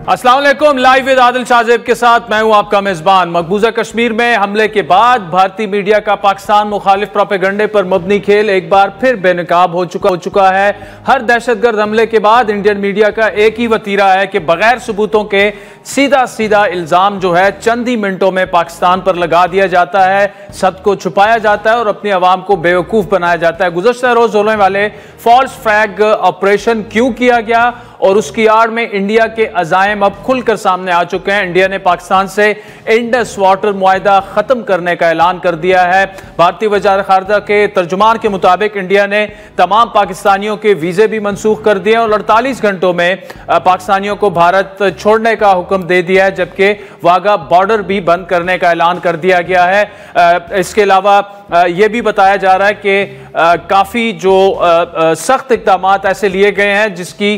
अस्सलाम वालेकुम। Live with Adil Shahzeb के साथ मैं हूं आपका मेजबान। मकबूजा कश्मीर में हमले के बाद भारतीय मीडिया का पाकिस्तान मुखालिफ प्रोपेगंडे पर मबनी खेल एक बार फिर बेनकाब हो चुका है। हर दहशतगर्द हमले के बाद इंडियन मीडिया का एक ही वतीरा है कि बगैर सबूतों के सीधा सीधा इल्जाम जो है चंद ही मिनटों में पाकिस्तान पर लगा दिया जाता है, सत्य को छुपाया जाता है और अपनी आवाम को बेवकूफ बनाया जाता है। गुज़श्ता रोज होने वाले फॉल्स फ्लैग ऑपरेशन क्यों किया गया और उसकी आड़ में इंडिया के अज़ाइम अब खुलकर सामने आ चुके हैं। इंडिया ने पाकिस्तान से इंडस वाटर मुआहिदा खत्म करने का ऐलान कर दिया है। भारतीय वज़ारत ख़ारिजा के तर्जुमान के मुताबिक इंडिया ने तमाम पाकिस्तानियों के वीज़े भी मनसूख कर दिए और 48 घंटों में पाकिस्तानियों को भारत छोड़ने का हुक्म दे दिया है, जबकि वाघा बॉर्डर भी बंद करने का ऐलान कर दिया गया है। इसके अलावा यह भी बताया जा रहा है कि काफ़ी जो सख्त इक़दाम ऐसे लिए गए हैं जिसकी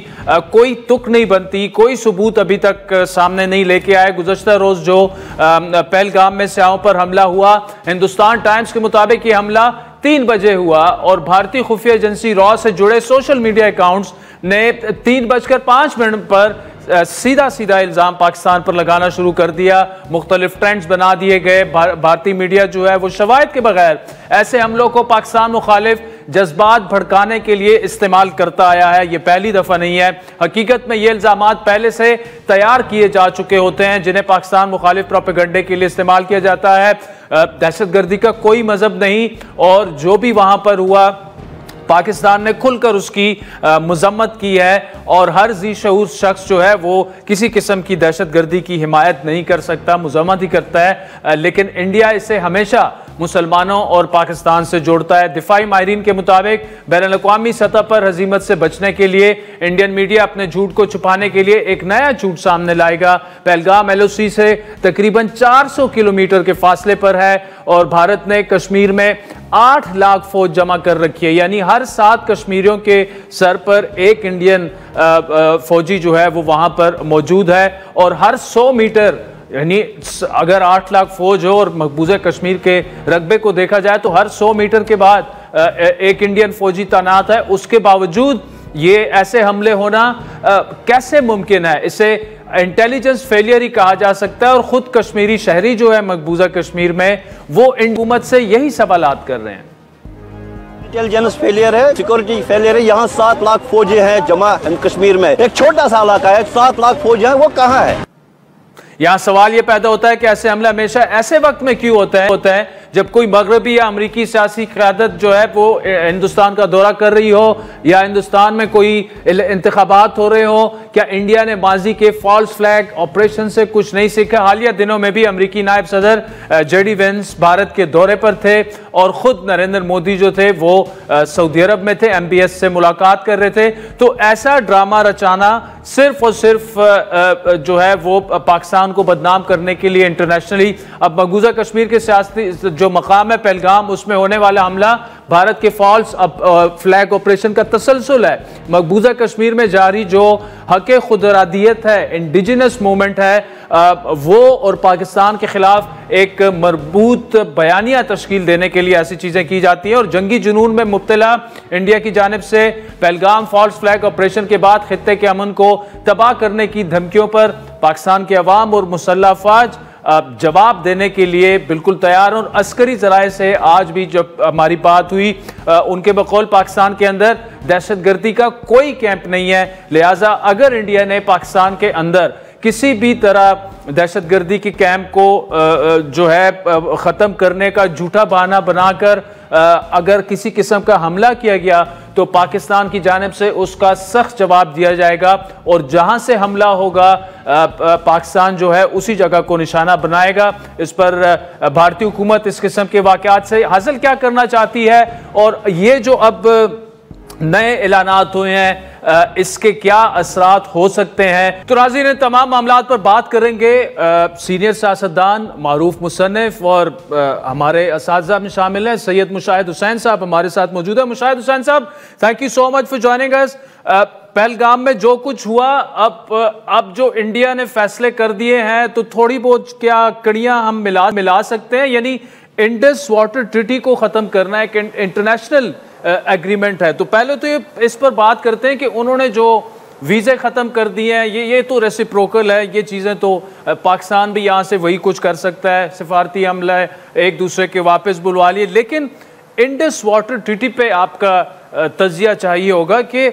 कोई तुक नहीं बनती, कोई सबूत अभी तक सामने नहीं लेके आए। गुज़श्ता रोज जो पहलगाम में स्याहों पर हमला हुआ, हिंदुस्तान टाइम्स के मुताबिक ये हमला 3 बजे हुआ और भारतीय खुफिया एजेंसी रॉ से जुड़े सोशल मीडिया अकाउंट्स ने 3:05 पर सीधा सीधा इल्जाम पाकिस्तान पर लगाना शुरू कर दिया। मुख्तलिफ ट्रेंड्स बना दिए गए। भारतीय मीडिया जो है वो शवाहिद के बगैर ऐसे हमलों को पाकिस्तान मुखालिफ जज्बात भड़काने के लिए इस्तेमाल करता आया है। ये पहली दफा नहीं है। हकीकत में ये इल्जामात पहले से तैयार किए जा चुके होते हैं जिन्हें पाकिस्तान मुखालिफ प्रोपेगंडे के लिए इस्तेमाल किया जाता है। दहशतगर्दी का कोई मजहब नहीं और जो भी वहां पर हुआ पाकिस्तान ने खुलकर उसकी मजम्मत की है और हर जी शऊर शख्स जो है वो किसी किस्म की दहशतगर्दी की हिमायत नहीं कर सकता, मजम्मत ही करता है। लेकिन इंडिया इसे हमेशा मुसलमानों और पाकिस्तान से जोड़ता है। दिफाई माहिरीन के मुताबिक बैनुल-अक़वामी सतह पर हजीमत से बचने के लिए इंडियन मीडिया अपने झूठ को छुपाने के लिए एक नया झूठ सामने लाएगा। पहलगाम LOC से तकरीबन 400 किलोमीटर के फासले पर है और भारत ने कश्मीर में 8 लाख फौज जमा कर रखी है, यानी हर 7 कश्मीरियों के सर पर एक इंडियन फौजी जो है वो वहां पर मौजूद है और हर 100 मीटर, यानी अगर 8 लाख फौज हो और मकबूजा कश्मीर के रकबे को देखा जाए तो हर 100 मीटर के बाद एक इंडियन फौजी तैनात है। उसके बावजूद ये ऐसे हमले होना कैसे मुमकिन है? इसे इंटेलिजेंस फेलियर ही कहा जा सकता है और खुद कश्मीरी शहरी जो है मकबूजा कश्मीर में वो हुकूमत से यही सवालात कर रहे हैं। इंटेलिजेंस फेलियर है, सिक्योरिटी फेलियर है। यहाँ 7 लाख फौजी हैं जमा कश्मीर में, एक छोटा सा इलाका है, 7 लाख फौजी हैं, वो कहाँ है? यहां सवाल यह पैदा होता है कि ऐसे हमले हमेशा ऐसे वक्त में क्यों होता है जब कोई मगरबी या अमरीकी सियासी क़यादत जो है वो हिंदुस्तान का दौरा कर रही हो या हिंदुस्तान में कोई इंतखाबात हो रहे हो। क्या इंडिया ने माजी के फॉल्स फ्लैग ऑपरेशन से कुछ नहीं सीखा? हालिया दिनों में भी अमरीकी नायब सदर JD वेंस भारत के दौरे पर थे और खुद नरेंद्र मोदी जो थे वो सऊदी अरब में थे, MBS से मुलाकात कर रहे थे। तो ऐसा ड्रामा रचाना सिर्फ और सिर्फ जो है वो पाकिस्तान को बदनाम करने के लिए इंटरनेशनली। अब मकबूजा कश्मीर के सियासी जो मकाम है पहलगाम, उसमें होने वाला हमला भारत के फॉल्स फ्लैग ऑपरेशन का तसलसल है। मकबूजा कश्मीर में जारी जो हक खुदरादियत है, इंडिजिनस मूवमेंट है, वो और पाकिस्तान के खिलाफ एक मरबूत बयानिया तश्कील देने के लिए ऐसी चीजें की जाती हैं और जंगी जुनून में मुब्तला इंडिया की जानिब से पहलगाम फॉल्स फ्लैग ऑपरेशन के बाद खित्ते के अमन को तबाह करने की धमकियों पर पाकिस्तान के अवाम और मुसल्लह अफवाज जवाब देने के लिए बिल्कुल तैयार। और अस्करी जराए से आज भी जब हमारी बात हुई उनके बकौल पाकिस्तान के अंदर दहशतगर्दी का कोई कैंप नहीं है। लिहाजा अगर इंडिया ने पाकिस्तान के अंदर किसी भी तरह दहशतगर्दी के कैंप को जो है ख़त्म करने का झूठा बहाना बनाकर अगर किसी किस्म का हमला किया गया तो पाकिस्तान की जानिब से उसका सख्त जवाब दिया जाएगा और जहां से हमला होगा पाकिस्तान जो है उसी जगह को निशाना बनाएगा। इस पर भारतीय हुकूमत इस किस्म के वाक़यात से हासिल क्या करना चाहती है और ये जो अब नए ऐलानात हुए हैं इसके क्या असरात हो सकते हैं। तो नाज़रीन, तमाम मामलात पर बात करेंगे। सीनियर सियासतदान, मारूफ मुसन्निफ और हमारे असातिज़ा में शामिल हैं सैयद मुशाहिद हुसैन साहब हमारे साथ मौजूद है। मुशाहिद हुसैन साहब, thank you so much for joining अस। पहलगाम में जो कुछ हुआ, अब जो इंडिया ने फैसले कर दिए हैं तो थोड़ी बहुत क्या कड़ियां हम मिला सकते हैं? यानी इंडस वाटर ट्रीटी को ख़त्म करना एक इंटरनेशनल एग्रीमेंट है। तो पहले तो ये इस पर बात करते हैं कि उन्होंने जो वीज़े ख़त्म कर दिए हैं, ये तो रेसिप्रोकल है, ये चीज़ें तो पाकिस्तान भी यहाँ से वही कुछ कर सकता है, सिफारती हमला है, एक दूसरे के वापस बुलवा लिए। लेकिन इंडस वाटर ट्रीटी पे आपका तजिया चाहिए होगा कि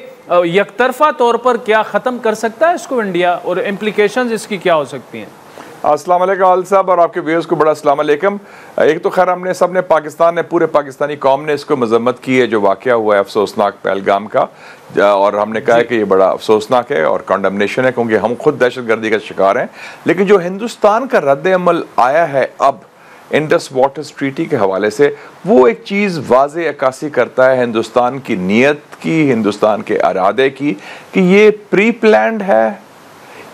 यकतरफा तौर पर क्या ख़त्म कर सकता है इसको इंडिया, और इम्प्लीकेशंस इसकी क्या हो सकती हैं? अस्सलाम वालेकुम आल साहब और आपके व्यूअर्स को बड़ा अस्सलाम वालेकुम। एक तो खैर हमने सबने पाकिस्तान ने, पूरे पाकिस्तानी कौम ने इसको मजम्मत की है जो वाक़या हुआ है अफसोसनाक पहलगाम का, और हमने कहा है कि ये बड़ा अफसोसनाक है और कंडमनेशन है, क्योंकि हम खुद दहशतगर्दी का शिकार हैं। लेकिन जो हिंदुस्तान का रद्द अमल आया है अब इंडस वाटर्स ट्रीटी के हवाले से, वो एक चीज़ वाज़े अक्कासी करता है हिंदुस्तान की नीयत की, हिंदुस्तान के इरादे की, कि ये प्री प्लान्ड है,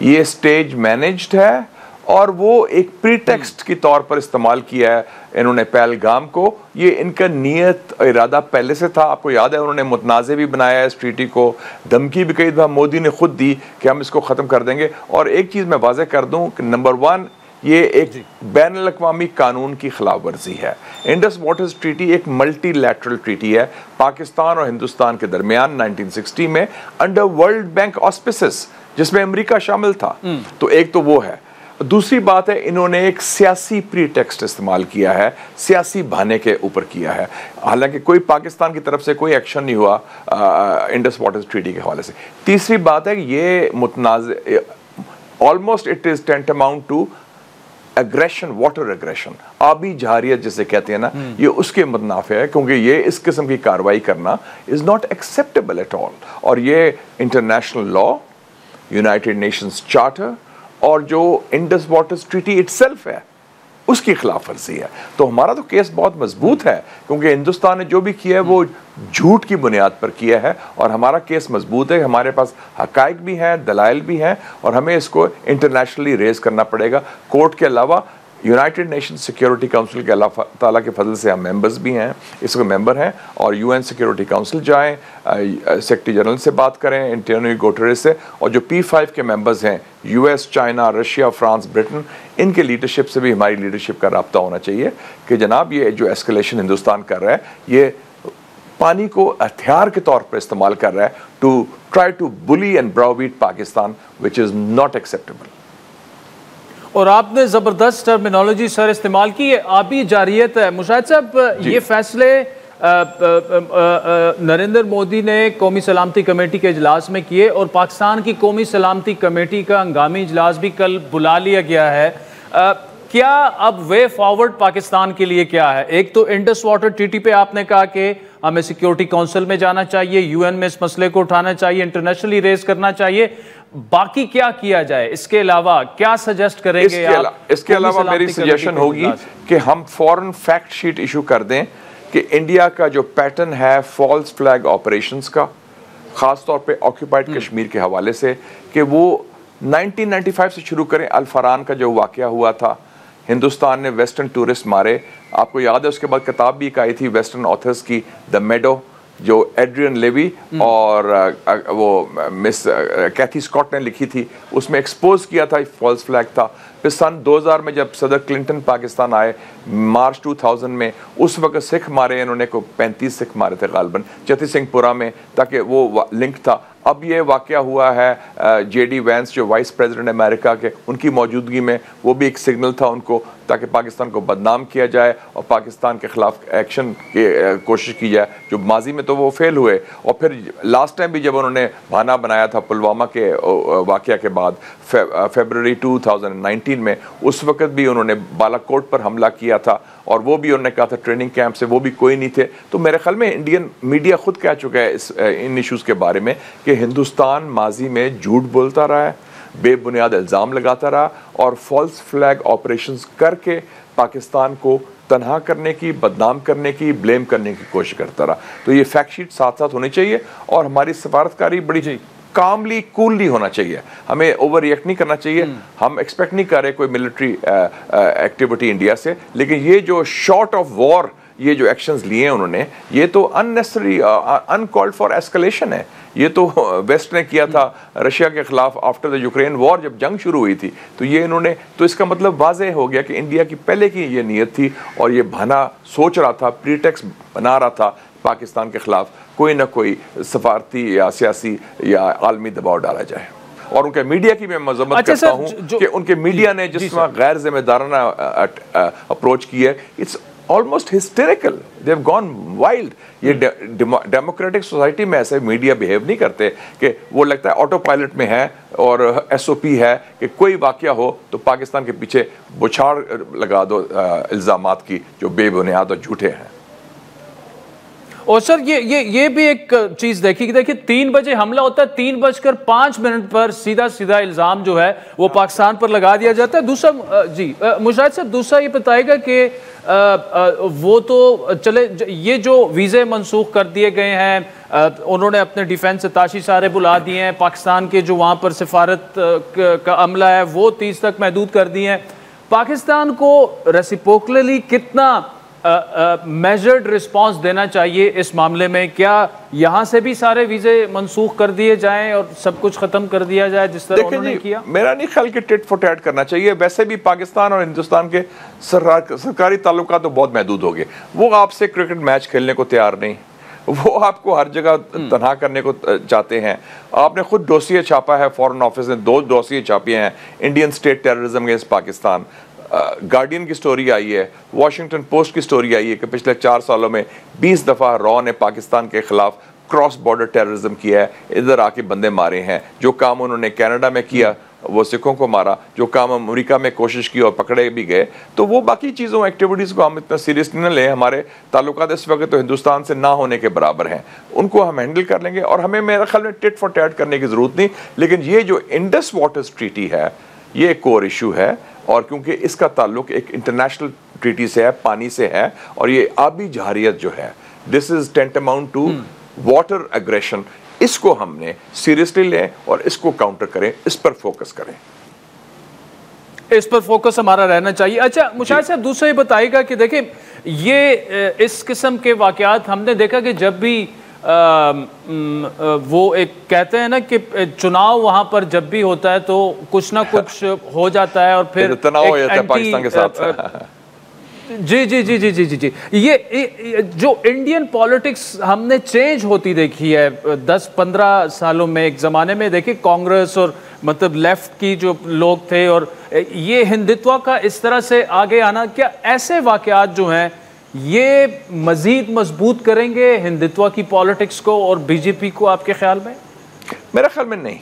ये स्टेज मैनेज्ड है, और वो एक प्रीटेक्स्ट के तौर पर इस्तेमाल किया है इन्होंने पहलगाम को। ये इनका नीयत इरादा पहले से था। आपको याद है उन्होंने मुतनाज़े भी बनाया है इस ट्रीटी को, धमकी भी कई दफ़ा मोदी ने खुद दी कि हम इसको ख़त्म कर देंगे। और एक चीज़ मैं वाज़े कर दूं कि नंबर 1, ये एक बैनुल अक़वामी कानून की खिलाफ वर्जी है। इंडस वाटर्स ट्रीटी एक मल्टीलैटरल ट्रीटी है पाकिस्तान और हिंदुस्तान के दरमियान 1960 में अंडर वर्ल्ड बैंक ऑस्पिसेस, जिसमें अमेरिका शामिल था। तो एक तो वो है। दूसरी बात है, इन्होंने एक सियासी प्रीटेक्स्ट इस्तेमाल किया है, सियासी बहाने के ऊपर किया है। हालांकि कोई पाकिस्तान की तरफ से कोई एक्शन नहीं हुआ इंडस वाटर्स ट्रीटी के हवाले से। तीसरी बात है, ये मुतनाज़ almost it is tantamount to aggression, water aggression, आबी जहारियत जिसे कहते हैं ना, ये उसके मुतनाफ़े है, क्योंकि ये इस किस्म की कार्रवाई करना is not acceptable at all. और ये international law, United Nations charter और जो इंडस वाटर्स ट्रीटी इटसेल्फ है उसकी खिलाफ वर्जी है। तो हमारा तो केस बहुत मजबूत है, क्योंकि हिंदुस्तान ने जो भी किया है वो झूठ की बुनियाद पर किया है, और हमारा केस मजबूत है। हमारे पास हकाइक भी हैं, दलाइल भी हैं, और हमें इसको इंटरनेशनली रेज करना पड़ेगा। कोर्ट के अलावा यूनाइटेड नेशन सिक्योरिटी काउंसिल के अल्लाह ताला के फजल से हम मेंबर्स भी हैं, इसके मेंबर हैं, और यूएन सिक्योरिटी काउंसिल जाएं, सेक्रेटरी जनरल से बात करें, एंटोनियो गुटेरेस से, और जो P5 के मेंबर्स हैं US, China, Russia, France, Britain, इनके लीडरशिप से भी हमारी लीडरशिप का रब्ता होना चाहिए कि जनाब ये जो एस्केलेशन हिंदुस्तान कर रहा है, ये पानी को हथियार के तौर पर इस्तेमाल कर रहा है to try to bully and browbeat Pakistan, which is not acceptable. और आपने ज़बरदस्त टर्मिनोलॉजी सर इस्तेमाल की है, आबी जारियत है। मुशाहिद साहब, ये फैसले नरेंद्र मोदी ने कौमी सलामती कमेटी के इजलास में किए, और पाकिस्तान की कौमी सलामती कमेटी का हंगामी इजलास भी कल बुला लिया गया है। क्या अब वे फॉरवर्ड पाकिस्तान के लिए क्या है? एक तो इंडस वाटर ट्रीटी पे आपने कहा कि हमें सिक्योरिटी काउंसिल में जाना चाहिए, यूएन में इस मसले को उठाना चाहिए, इंटरनेशनली रेज करना चाहिए। बाकी क्या किया जाए? इसके अलावा क्या सजेस्ट करेंगे आप? इसके अलावा मेरी सजेशन होगी कि हम फॉरेन फैक्ट शीट इशू कर दें कि इंडिया का जो पैटर्न है फॉल्स फ्लैग ऑपरेशंस का, खास तौर पे ऑक्यूपाइड कश्मीर के हवाले से, कि वो 1995 से शुरू करें। अल फरान का जो वाकया हुआ था, हिंदुस्तान ने वेस्टर्न टूरिस्ट मारे, आपको याद है। उसके बाद किताब भी एक आई थी वेस्टर्न ऑथर्स की, द मेडो, जो एड्रियन लेवी और वो मिस कैथी स्कॉट ने लिखी थी, उसमें एक्सपोज किया था, फॉल्स फ्लैग था। फिर सन 2000 में जब सदर क्लिंटन पाकिस्तान आए, मार्च 2000 में, उस वक्त सिख मारे इन्होंने, को 35 सिख मारे थे गालबन चती सिंहपुरा में, ताकि वो लिंक था। अब ये वाकया हुआ है जेडी वैंस जो वाइस प्रेसिडेंट अमेरिका के, उनकी मौजूदगी में, वो भी एक सिग्नल था उनको, ताकि पाकिस्तान को बदनाम किया जाए और पाकिस्तान के खिलाफ एक्शन की कोशिश की जाए, जो माजी में तो वो फेल हुए। और फिर लास्ट टाइम भी जब उन्होंने बहाना बनाया था पुलवामा के वाकया के बाद, फरवरी 2019 में, उस वक्त भी उन्होंने बालाकोट पर हमला किया था, और वो भी उन्होंने कहा था ट्रेनिंग कैंप से वो भी कोई नहीं थे। तो मेरे ख्याल में इंडियन मीडिया खुद कह चुका है इन इश्यूज़ के बारे में कि हिंदुस्तान माजी में झूठ बोलता रहा है, बेबुनियाद इल्ज़ाम लगाता रहा, और फॉल्स फ्लैग ऑपरेशंस करके पाकिस्तान को तनहा करने की, बदनाम करने की, ब्लेम करने की कोशिश करता रहा। तो ये फैक्ट शीट साथ साथ होनी चाहिए, और हमारी सफारतकारी बड़ी कामली कूलली होना चाहिए, हमें ओवर रिएक्ट नहीं करना चाहिए। हम एक्सपेक्ट नहीं कर रहे कोई मिलिट्री एक्टिविटी इंडिया से, लेकिन ये जो शॉर्ट ऑफ वॉर ये जो एक्शंस लिए हैं उन्होंने, ये तो अननेसेसरी, अनकॉल्ड फॉर एस्केलेशन है। ये तो वेस्ट ने किया था रशिया के खिलाफ आफ्टर द यूक्रेन वॉर, जब जंग शुरू हुई थी, तो ये इन्होंने, तो इसका मतलब वाज़ेह हो गया कि इंडिया की पहले की ये नीयत थी, और ये बहाना सोच रहा था, प्रीटेक्स्ट बना रहा था पाकिस्तान के खिलाफ कोई ना कोई सफारती या सियासी या आलमी दबाव डाला जाए। और उनके मीडिया की मैं मजम्मत करता हूँ कि उनके मीडिया ने जिस तरह गैर जिम्मेदाराना अप्रोच की है, it's almost hysterical, they have gone wild. ये डेमोक्रेटिक सोसाइटी में ऐसे मीडिया बिहेव नहीं करते कि वो लगता है ऑटो पायलट में है और SOP है कि कोई वाकया हो तो पाकिस्तान के पीछे बुछाड़ लगा दो इल्ज़ामात की जो बेबुनियाद और झूठे हैं। और सर ये भी एक चीज देखिए 3 बजे हमला होता है, 3:05 पर सीधा इल्जाम जो है वो पाकिस्तान पर लगा दिया जाता है। दूसरा जी मुशाहिद साहब, दूसरा ये बताएगा कि वो तो चले, ये जो वीज़े मनसूख कर दिए गए हैं, उन्होंने अपने डिफेंस अताशी सारे बुला दिए हैं, पाकिस्तान के जो वहाँ पर सिफारत का अमला है वो 30 तक महदूद कर दिए हैं। पाकिस्तान को रेसिप्रोकली कितना मेजर्ड रिस्पांस देना चाहिए इस मामले में? क्या यहाँ से भी सारे वीज़े मनसूख कर दिए जाएं और सब कुछ ख़त्म कर दिया जाए जिस तरह उन्होंने किया? मेरा नहीं ख्याल कि टिट फॉर टैट करना चाहिए। वैसे भी पाकिस्तान और हिंदुस्तान के सरकारी ताल्लुकात तो बहुत महदूद हो गए। वो आपसे क्रिकेट मैच खेलने को तैयार नहीं, वो आपको हर जगह तनहा करने को चाहते हैं। आपने खुद डोसिए छापा है, फॉरेन ऑफिस ने 2 डोसिए छापे हैं, Indian state terrorism against Pakistan. Guardian की स्टोरी आई है, वॉशिंगटन पोस्ट की स्टोरी आई है कि पिछले 4 सालों में 20 दफ़ा रॉ ने पाकिस्तान के खिलाफ क्रॉस बॉर्डर टेररिज्म किया है, इधर आके बंदे मारे हैं। जो काम उन्होंने कनाडा में किया वो सिखों को मारा, जो काम अमेरिका में कोशिश की और पकड़े भी गए। तो वो बाकी चीज़ों एक्टिविटीज़ को हम इतना सीरियसली न लें। हमारे ताल्लुकात इस वक्त तो हिंदुस्तान से ना होने के बराबर हैं, उनको हम हैंडल कर लेंगे और हमें मेरे ख्याल में टिट फॉर टैट करने की ज़रूरत नहीं। लेकिन ये जो इंडस वाटर्स ट्रीटी है ये एक कोर इशू है, और क्योंकि इसका ताल्लुक एक इंटरनेशनल ट्रीटी से है, पानी से है, और ये आबी जहारियत जो है, this is tantamount to water aggression. इसको हमने सीरियसली लें और इसको काउंटर करें, इस पर फोकस करें, इस पर फोकस हमारा रहना चाहिए। अच्छा मुशाहिद साहब, दूसरा ये बताइएगा कि देखिए ये इस किस्म के वाकयात हमने देखा कि जब भी वो एक कहते हैं ना कि चुनाव वहां पर जब भी होता है तो कुछ ना कुछ हो जाता है और फिर तनाव हो जाता है पाकिस्तान के साथ। जी ये जो इंडियन पॉलिटिक्स हमने चेंज होती देखी है 10-15 सालों में। एक ज़माने में देखिए कांग्रेस और मतलब लेफ्ट की जो लोग थे, और ये हिंदुत्व का इस तरह से आगे आना, क्या ऐसे वाकयात जो हैं ये मजीद मजबूत करेंगे हिंदुत्व की पॉलिटिक्स को और बीजेपी को, आपके ख्याल में? मेरे ख्याल में नहीं।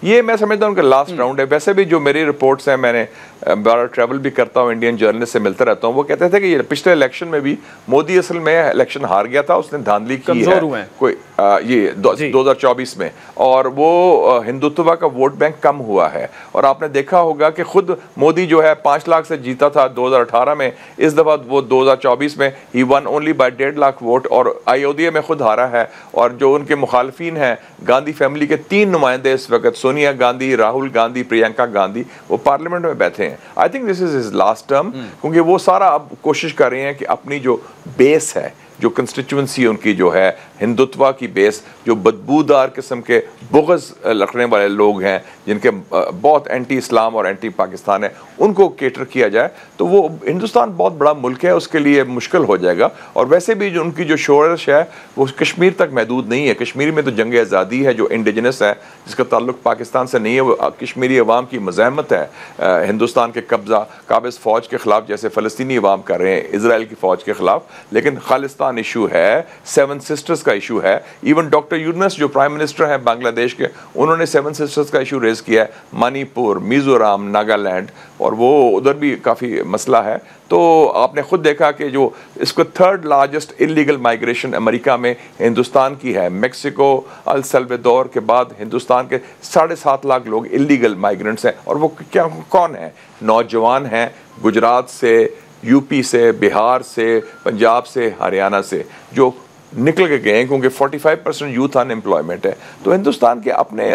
ये मैं समझता हूँ कि लास्ट राउंड है। वैसे भी जो मेरी रिपोर्ट्स हैं, मैंने बड़ा ट्रैवल भी करता हूँ, इंडियन जर्नलिस्ट से मिलता रहता हूँ, वो कहते थे कि ये पिछले इलेक्शन में भी मोदी असल में इलेक्शन हार गया था, उसने धांधली की है कोई ये 2024 में, और वो हिंदुत्व का वोट बैंक कम हुआ है। और आपने देखा होगा कि खुद मोदी जो है 5 लाख से जीता था 2018 में, इस दफ़ा वो 2024 में ही won only by 1.5 lakh vote, और अयोध्या में खुद हारा है। और जो उनके मुखालफिन हैं, गांधी फैमिली के 3 नुमाइंदे इस वक्त, सोनिया गांधी, राहुल गांधी, प्रियंका गांधी, वो पार्लियामेंट में बैठे हैं। I think this is his last term, क्योंकि वो सारा अब कोशिश कर रहे हैं कि अपनी जो बेस है, जो कंस्टिट्यूंसी उनकी जो है हिंदुत्व की बेस, जो बदबूदार किस्म के बुग़्ज़ रखने वाले लोग हैं, जिनके बहुत एंटी इस्लाम और एंटी पाकिस्तान है, उनको केटर किया जाए तो वो हिंदुस्तान बहुत बड़ा मुल्क है, उसके लिए मुश्किल हो जाएगा। और वैसे भी जो उनकी जो शोरश है वो कश्मीर तक महदूद नहीं है। कश्मीर में तो जंग आज़ादी है जो इंडिजिनस है, जिसका ताल्लुक पाकिस्तान से नहीं है। वो कश्मीरी अवाम की मज़ाहमत है हिंदुस्तान के कब्ज़ा काबिज़ फ़ौज के ख़िलाफ़, जैसे फ़लस्तीनी अवाम कर रहे हैं इसराइल की फ़ौज के ख़िलाफ़। लेकिन खालिस्तान इशू है, 7 सिस्टर्स का इशू है। इवन डॉक्टर यूनुस जो प्राइम मिनिस्टर हैं बांग्लादेश के, उन्होंने 7 सिस्टर्स का इशू रेज किया है, मणिपुर, मिज़ोरम, नागालैंड, और वो उधर भी काफ़ी मसला है। तो आपने खुद देखा कि जो इसको 3rd largest illegal migration America में हिंदुस्तान की है। मेक्सिको, अल सल्वाडोर के बाद हिंदुस्तान के 7.5 लाख लोग इलीगल माइग्रेंट्स हैं। और वो क्या कौन है? नौजवान हैं गुजरात से, यूपी से, बिहार से, पंजाब से, हरियाणा से, जो निकल के गए हैं, क्योंकि 45% यूथ अनएम्प्लॉयमेंट है। तो हिंदुस्तान के अपने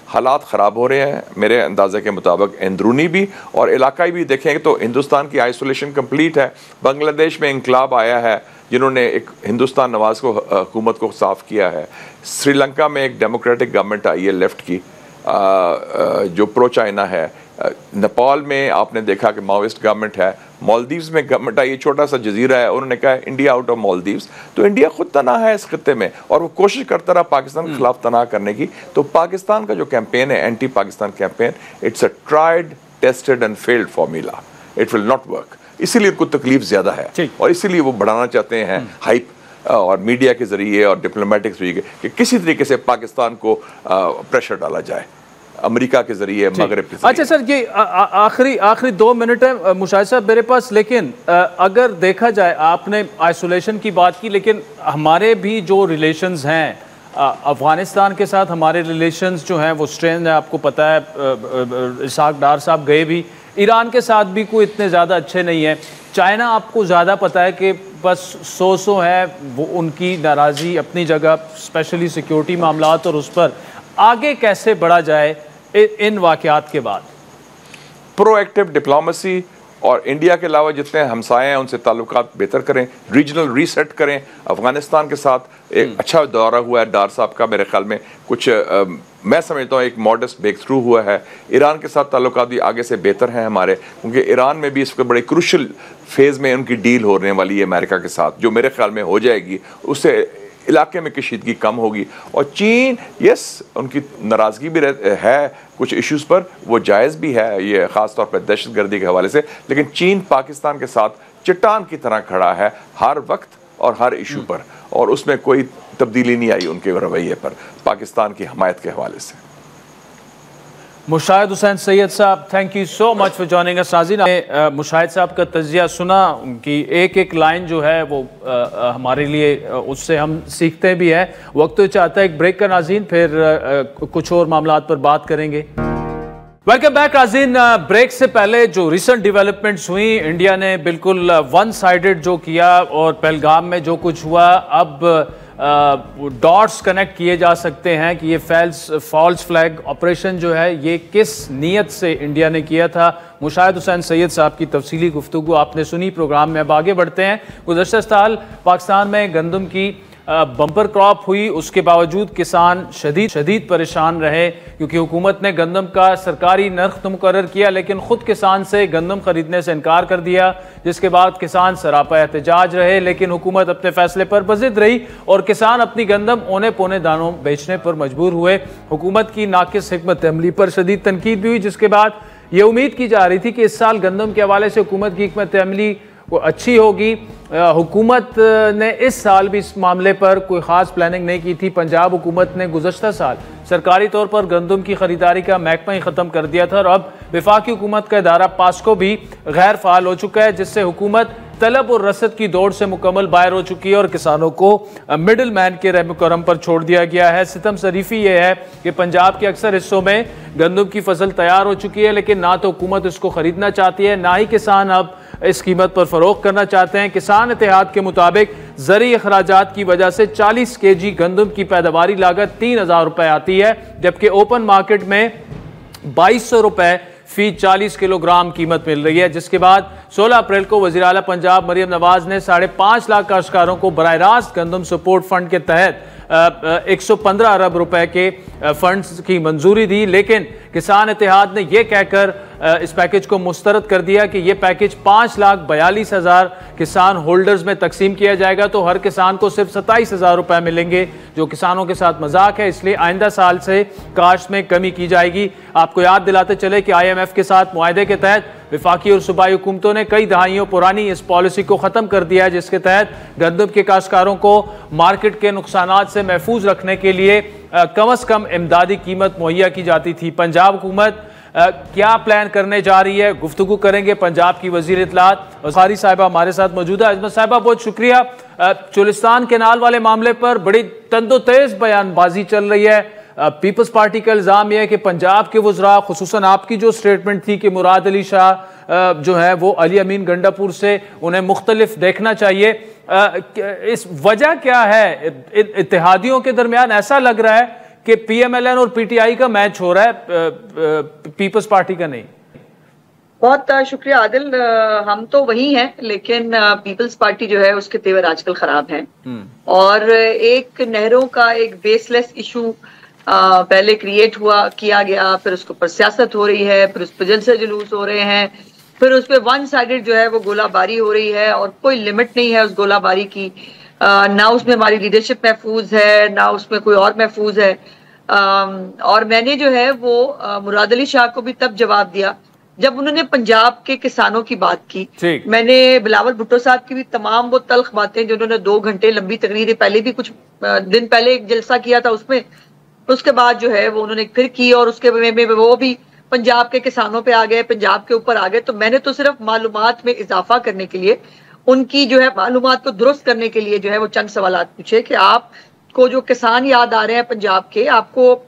हालात ख़राब हो रहे हैं मेरे अंदाजे के मुताबिक, अंदरूनी भी और इलाकाई भी। देखें तो हिंदुस्तान की आइसोलेशन कंप्लीट है। बांग्लादेश में इंकलाब आया है जिन्होंने एक हिंदुस्तान नवाज को हुकूमत को साफ़ किया है। श्रीलंका में एक डेमोक्रेटिक गवर्नमेंट आई है लेफ्ट की, जो प्रो चाइना है। नेपाल में आपने देखा कि माओइस्ट गवर्नमेंट है, मालदीव्स में गवर्नमेंट आई, ये छोटा सा जजीरा है, उन्होंने कहा इंडिया आउट ऑफ मालदीव्स। तो इंडिया खुद तना है इस खत्ते में और वो कोशिश करता रहा पाकिस्तान के खिलाफ तना करने की। तो पाकिस्तान का जो कैंपेन है, anti Pakistan campaign, it's a tried tested and failed formula, it will not work. इसीलिए उनको तकलीफ ज्यादा है और इसीलिए वो बढ़ाना चाहते हैं हाइप और मीडिया के जरिए और डिप्लोमेटिक जरिए कि किसी तरीके से पाकिस्तान को प्रेशर डाला जाए, अमेरिका के जरिए, मगरब के जरिए। अच्छा सर, ये आखिरी 2 मिनट है मुशाहिद साहब मेरे पास, लेकिन अगर देखा जाए, आपने आइसोलेशन की बात की, लेकिन हमारे भी जो रिलेशंस हैं अफगानिस्तान के साथ, हमारे रिलेशंस जो हैं वो स्ट्रेन है, आपको पता है। इसाक डार साहब गए भी, ईरान के साथ भी कोई इतने ज़्यादा अच्छे नहीं है। चाइना आपको ज़्यादा पता है कि बस सो है, वो उनकी नाराज़ी अपनी जगह, स्पेशली सिक्योरिटी मामलात, और उस पर आगे कैसे बढ़ा जाए इन वाक़यात के बाद? प्रोएक्टिव डिप्लोमेसी और इंडिया के अलावा जितने हमसाए हैं उनसे ताल्लुकात बेहतर करें, रीजनल रीसेट करें। अफगानिस्तान के साथ एक अच्छा दौरा हुआ है डार साहब का, मेरे ख्याल में कुछ मैं समझता हूँ एक मॉडेस्ट ब्रेक थ्रू हुआ है। ईरान के साथ ताल्लुकात भी आगे से बेहतर हैं हमारे, क्योंकि ईरान में भी इसको बड़े क्रूशल फेज़ में उनकी डील होने वाली है अमेरिका के साथ, जो मेरे ख्याल में हो जाएगी, उससे इलाके में कशीदगी कम होगी। और चीन, यस, उनकी नाराज़गी भी है कुछ इश्यूज़ पर, वो जायज़ भी है, ये ख़ास तौर पर दहशतगर्दी के हवाले से, लेकिन चीन पाकिस्तान के साथ चट्टान की तरह खड़ा है हर वक्त और हर इशू पर, और उसमें कोई तब्दीली नहीं आई उनके रवैये पर पाकिस्तान की हमायत के हवाले से। मुशाहिद हुसैन सैयद साहब, thank you so much for joining अस। नाज़रीन, आपने मुशाहिद साहब का तज़किया सुना, उनकी एक एक लाइन जो है वो हमारे लिए, उससे हम सीखते भी हैं। वक्त तो चाहता है एक ब्रेक का नाज़रीन, फिर कुछ और मामलात पर बात करेंगे। वेलकम बैक नाज़रीन। ब्रेक से पहले जो रिसेंट डेवलपमेंट्स हुई, इंडिया ने बिल्कुल वन साइडेड जो किया और पहलगाम में जो कुछ हुआ, अब डॉट्स कनेक्ट किए जा सकते हैं कि ये फॉल्स फ्लैग ऑपरेशन जो है ये किस नीयत से इंडिया ने किया था। मुशाहिद हुसैन सैयद साहब की तफसीली गुफ्तगू आपने सुनी प्रोग्राम में। अब आगे बढ़ते हैं। गुज़श्ता साल पाकिस्तान में गंदम की बम्पर क्रॉप हुई, उसके बावजूद किसान शदीद परेशान रहे, क्योंकि हुकूमत ने गंदम का सरकारी नर्ख तो मुकर्रर किया, लेकिन ख़ुद किसान से गंदम खरीदने से इनकार कर दिया, जिसके बाद किसान सरापा एहतजाज रहे। लेकिन हुकूमत अपने फैसले पर बज़िद रही और किसान अपनी गंदम औने पौने दानों बेचने पर मजबूर हुए। हुकूमत की नाकिस हिकमत अमली पर शदीद तनकीद भी हुई, जिसके बाद ये उम्मीद की जा रही थी कि इस साल गंदम के हवाले से हुकूमत की हिकमत अमली वो अच्छी होगी। हुकूमत ने इस साल भी इस मामले पर कोई ख़ास प्लानिंग नहीं की थी। पंजाब हुकूमत ने गुज़श्ता साल सरकारी तौर पर गंदम की ख़रीदारी का महकमा ही ख़त्म कर दिया था और अब वफाकी हुकूमत का इदारा पास्को भी गैर फ़ाल हो चुका है, जिससे हुकूमत तलब और रसद की दौड़ से मुकम्मल बाहर हो चुकी है और किसानों को मिडिल मैन के रहम करम पर छोड़ दिया गया है। सितम शरीफी ये है कि पंजाब के अक्सर हिस्सों में गंदम की फसल तैयार हो चुकी है, लेकिन ना तो हुकूमत इसको खरीदना चाहती है, ना ही किसान अब इस कीमत पर फरोख्त करना चाहते हैं। किसान इत्तेहाद के मुताबिक ज़रूरी अखराजात की वजह से 40 kg गंदम की पैदावारी लागत 3000 रुपये आती है, जबकि ओपन मार्केट में 2200 रुपये फी 40 किलोग्राम कीमत मिल रही है। जिसके बाद 16 अप्रैल को वज़ीर आला पंजाब मरियम नवाज ने 5.5 लाख काश्तकारों को बराह रास्त गंदम सपोर्ट फंड के तहत 115 अरब रुपए के फंड्स की मंजूरी दी, लेकिन किसान इत्तेहाद ने यह कहकर इस पैकेज को मुस्तरद कर दिया कि यह पैकेज 5,42,000 किसान होल्डर्स में तकसीम किया जाएगा, तो हर किसान को सिर्फ 27,000 रुपए मिलेंगे, जो किसानों के साथ मजाक है। इसलिए आइंदा साल से काश्त में कमी की जाएगी। आपको याद दिलाते चले कि IMF के साथ मुआहदे के तहत वफाकी और सूबाई हुकूमतों ने कई दहाइयों पुरानी इस पॉलिसी को ख़त्म कर दिया है, जिसके तहत गंदम के काश्तकारों को मार्केट के नुकसानात से महफूज रखने के लिए कम अज़ कम इमदादी कीमत मुहैया की जाती थी। पंजाब हुकूमत क्या प्लान करने जा रही है, गुफ्तगू करेंगे पंजाब की वज़ीर इत्तलात अज़हारी साहिबा हमारे साथ मौजूद है। अजमत साहिबा बहुत शुक्रिया। चुलिस्तान केनाल वाले मामले पर बड़ी तंदोतेज़ बयानबाजी चल रही है। पीपल्स पार्टी का इल्ज़ाम यह है कि पंजाब के वज़रा, खुसूसन आपकी जो स्टेटमेंट थी कि मुराद अली शाह जो है वो अली अमीन गंडापुर से उन्हें मुख्तलिफ देखना चाहिए, इस वजह क्या है? इत्तेहादियों के दरमियान ऐसा लग रहा है कि PMLN और PTI का मैच हो रहा है, पीपल्स पार्टी का नहीं। बहुत शुक्रिया आदिल। हम तो वही हैं, लेकिन पीपल्स पार्टी जो है उसके तेवर आजकल खराब हैं और एक नहरों का एक बेसलेस इशू पहले क्रिएट किया गया, फिर उसके ऊपर सियासत हो रही है, फिर उस पर जलसे जुलूस हो रहे हैं, फिर उस पर वन साइडेड जो है वो गोलाबारी हो रही है और कोई लिमिट नहीं है उस गोलाबारी की। ना उसमें हमारी लीडरशिप महफूज है, ना उसमें कोई और महफूज है। और मैंने जो है वो मुराद अली शाह को भी तब जवाब दिया जब उन्होंने पंजाब के किसानों की बात की। मैंने बिलावल भुट्टो साहब की भी तमाम वो तल्ख बातें जो उन्होंने 2 घंटे लंबी तकरीर पहले भी कुछ दिन पहले एक जलसा किया था उसमें, उसके बाद जो है वो उन्होंने फिर की और उसके में वो भी पंजाब के किसानों पे आ गए, पंजाब के ऊपर आ गए। तो मैंने तो सिर्फ मालूमात में इजाफा करने के लिए, उनकी जो है मालूमात को दुरुस्त करने के लिए जो है वो चंद सवालात पूछे कि आपको जो किसान याद आ रहे हैं पंजाब के, आपको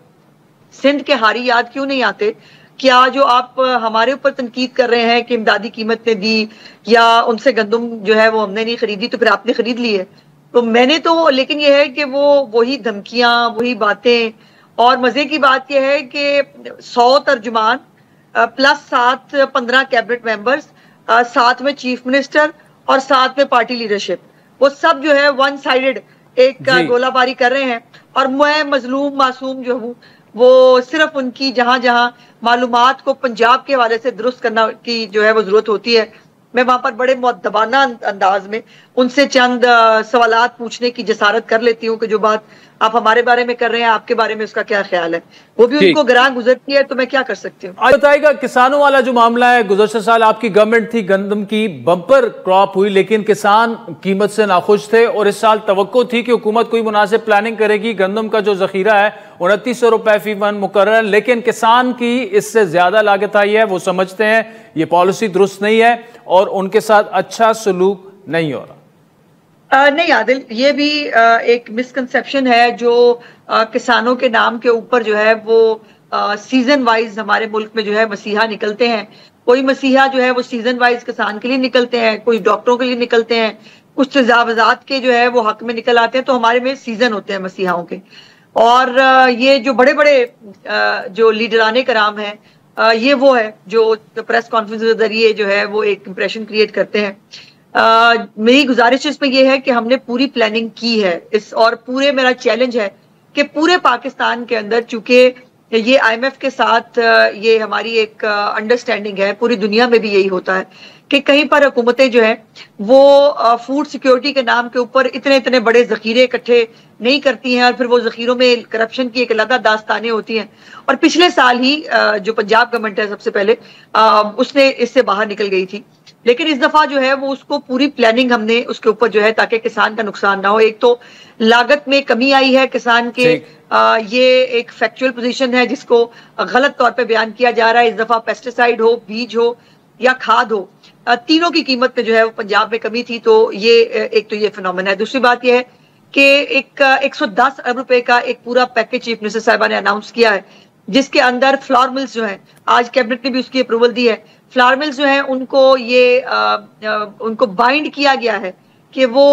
सिंध के हारी याद क्यों नहीं आते? क्या जो आप हमारे ऊपर तनकीद कर रहे हैं कि इमदादी कीमत ने दी या उनसे गंदम जो है वो हमने नहीं खरीदी तो फिर आपने खरीद ली है? तो मैंने तो, लेकिन ये है कि वो वही धमकियां, वही बातें। और मजे की बात यह है कि 100 तर्जुमान प्लस 7-15 कैबिनेट मेंबर्स, साथ में चीफ मिनिस्टर और साथ में पार्टी लीडरशिप, वो सब जो है वन साइडेड एक गोलाबारी कर रहे हैं। और मैं मजलूम मासूम जो हूँ वो सिर्फ उनकी जहां जहां मालूमात को पंजाब के हवाले से दुरुस्त करना की जो है वो जरूरत होती है, मैं वहां पर बड़े मुअद्दबाना अंदाज में उनसे चंद सवालात पूछने की जसारत कर लेती हूँ कि जो बात आप हमारे बारे में कर रहे हैं, आपके बारे में उसका क्या ख्याल है। वो भी उनको ग्रां गुजरती है तो मैं क्या कर सकती हूँ। आज बताइएगा किसानों वाला जो मामला है, गुज़श्ता साल आपकी गवर्नमेंट थी, गंदम की बम्पर क्रॉप हुई लेकिन किसान कीमत से नाखुश थे और इस साल तवक्को थी कि हुकूमत कोई मुनासिब प्लानिंग करेगी। गंदम का जो जखीरा है 2900 रुपए फी मन मुकर्रर, लेकिन किसान की इससे ज्यादा लागत आई है। वो समझते हैं ये पॉलिसी दुरुस्त नहीं है और उनके साथ अच्छा सलूक नहीं हो रहा। नहीं आदिल, ये भी एक मिसकंसेप्शन है जो किसानों के नाम के ऊपर जो है वो सीजन वाइज हमारे मुल्क में जो है मसीहा निकलते हैं। कोई मसीहा जो है वो सीजन वाइज किसान के लिए निकलते हैं, कोई डॉक्टरों के लिए निकलते हैं, कुछ तजावजात के जो है वो हक में निकल आते हैं। तो हमारे में सीजन होते हैं मसीहाओं के। और ये जो बड़े बड़े जो लीडराने कराम है, ये वो है जो प्रेस कॉन्फ्रेंस के जरिए जो है वो एक इंप्रेशन क्रिएट करते हैं। मेरी गुजारिश इसमें यह है कि हमने पूरी प्लानिंग की है इस, और पूरे मेरा चैलेंज है कि पूरे पाकिस्तान के अंदर, चूंकि ये IMF के साथ ये हमारी एक अंडरस्टैंडिंग है, पूरी दुनिया में भी यही होता है कि कहीं पर हुकूमतें जो है वो फूड सिक्योरिटी के नाम के ऊपर इतने इतने बड़े जखीरे इकट्ठे नहीं करती हैं और फिर वो जखीरों में करप्शन की एक अलग दास्तानें होती हैं। और पिछले साल ही जो पंजाब गवर्नमेंट है सबसे पहले उसने इससे बाहर निकल गई थी, लेकिन इस दफा जो है वो उसको पूरी प्लानिंग हमने उसके ऊपर जो है ताकि किसान का नुकसान ना हो। एक तो लागत में कमी आई है किसान के, ये एक फैक्चुअल पोजीशन है जिसको गलत तौर पे बयान किया जा रहा है। इस दफा पेस्टिसाइड हो, बीज हो या खाद हो, तीनों की कीमत में जो है वो पंजाब में कमी थी। तो ये एक तो ये फिनोमेना है। दूसरी बात यह है कि एक 110 अरब रुपए का एक पूरा पैकेज चीफ मिनिस्टर साहिबा ने अनाउंस किया है जिसके अंदर फ्लावर मिल्स जो है, आज कैबिनेट ने भी उसकी अप्रूवल दी है, फ्लावर मिल्स जो है उनको ये उनको बाइंड किया गया है कि वो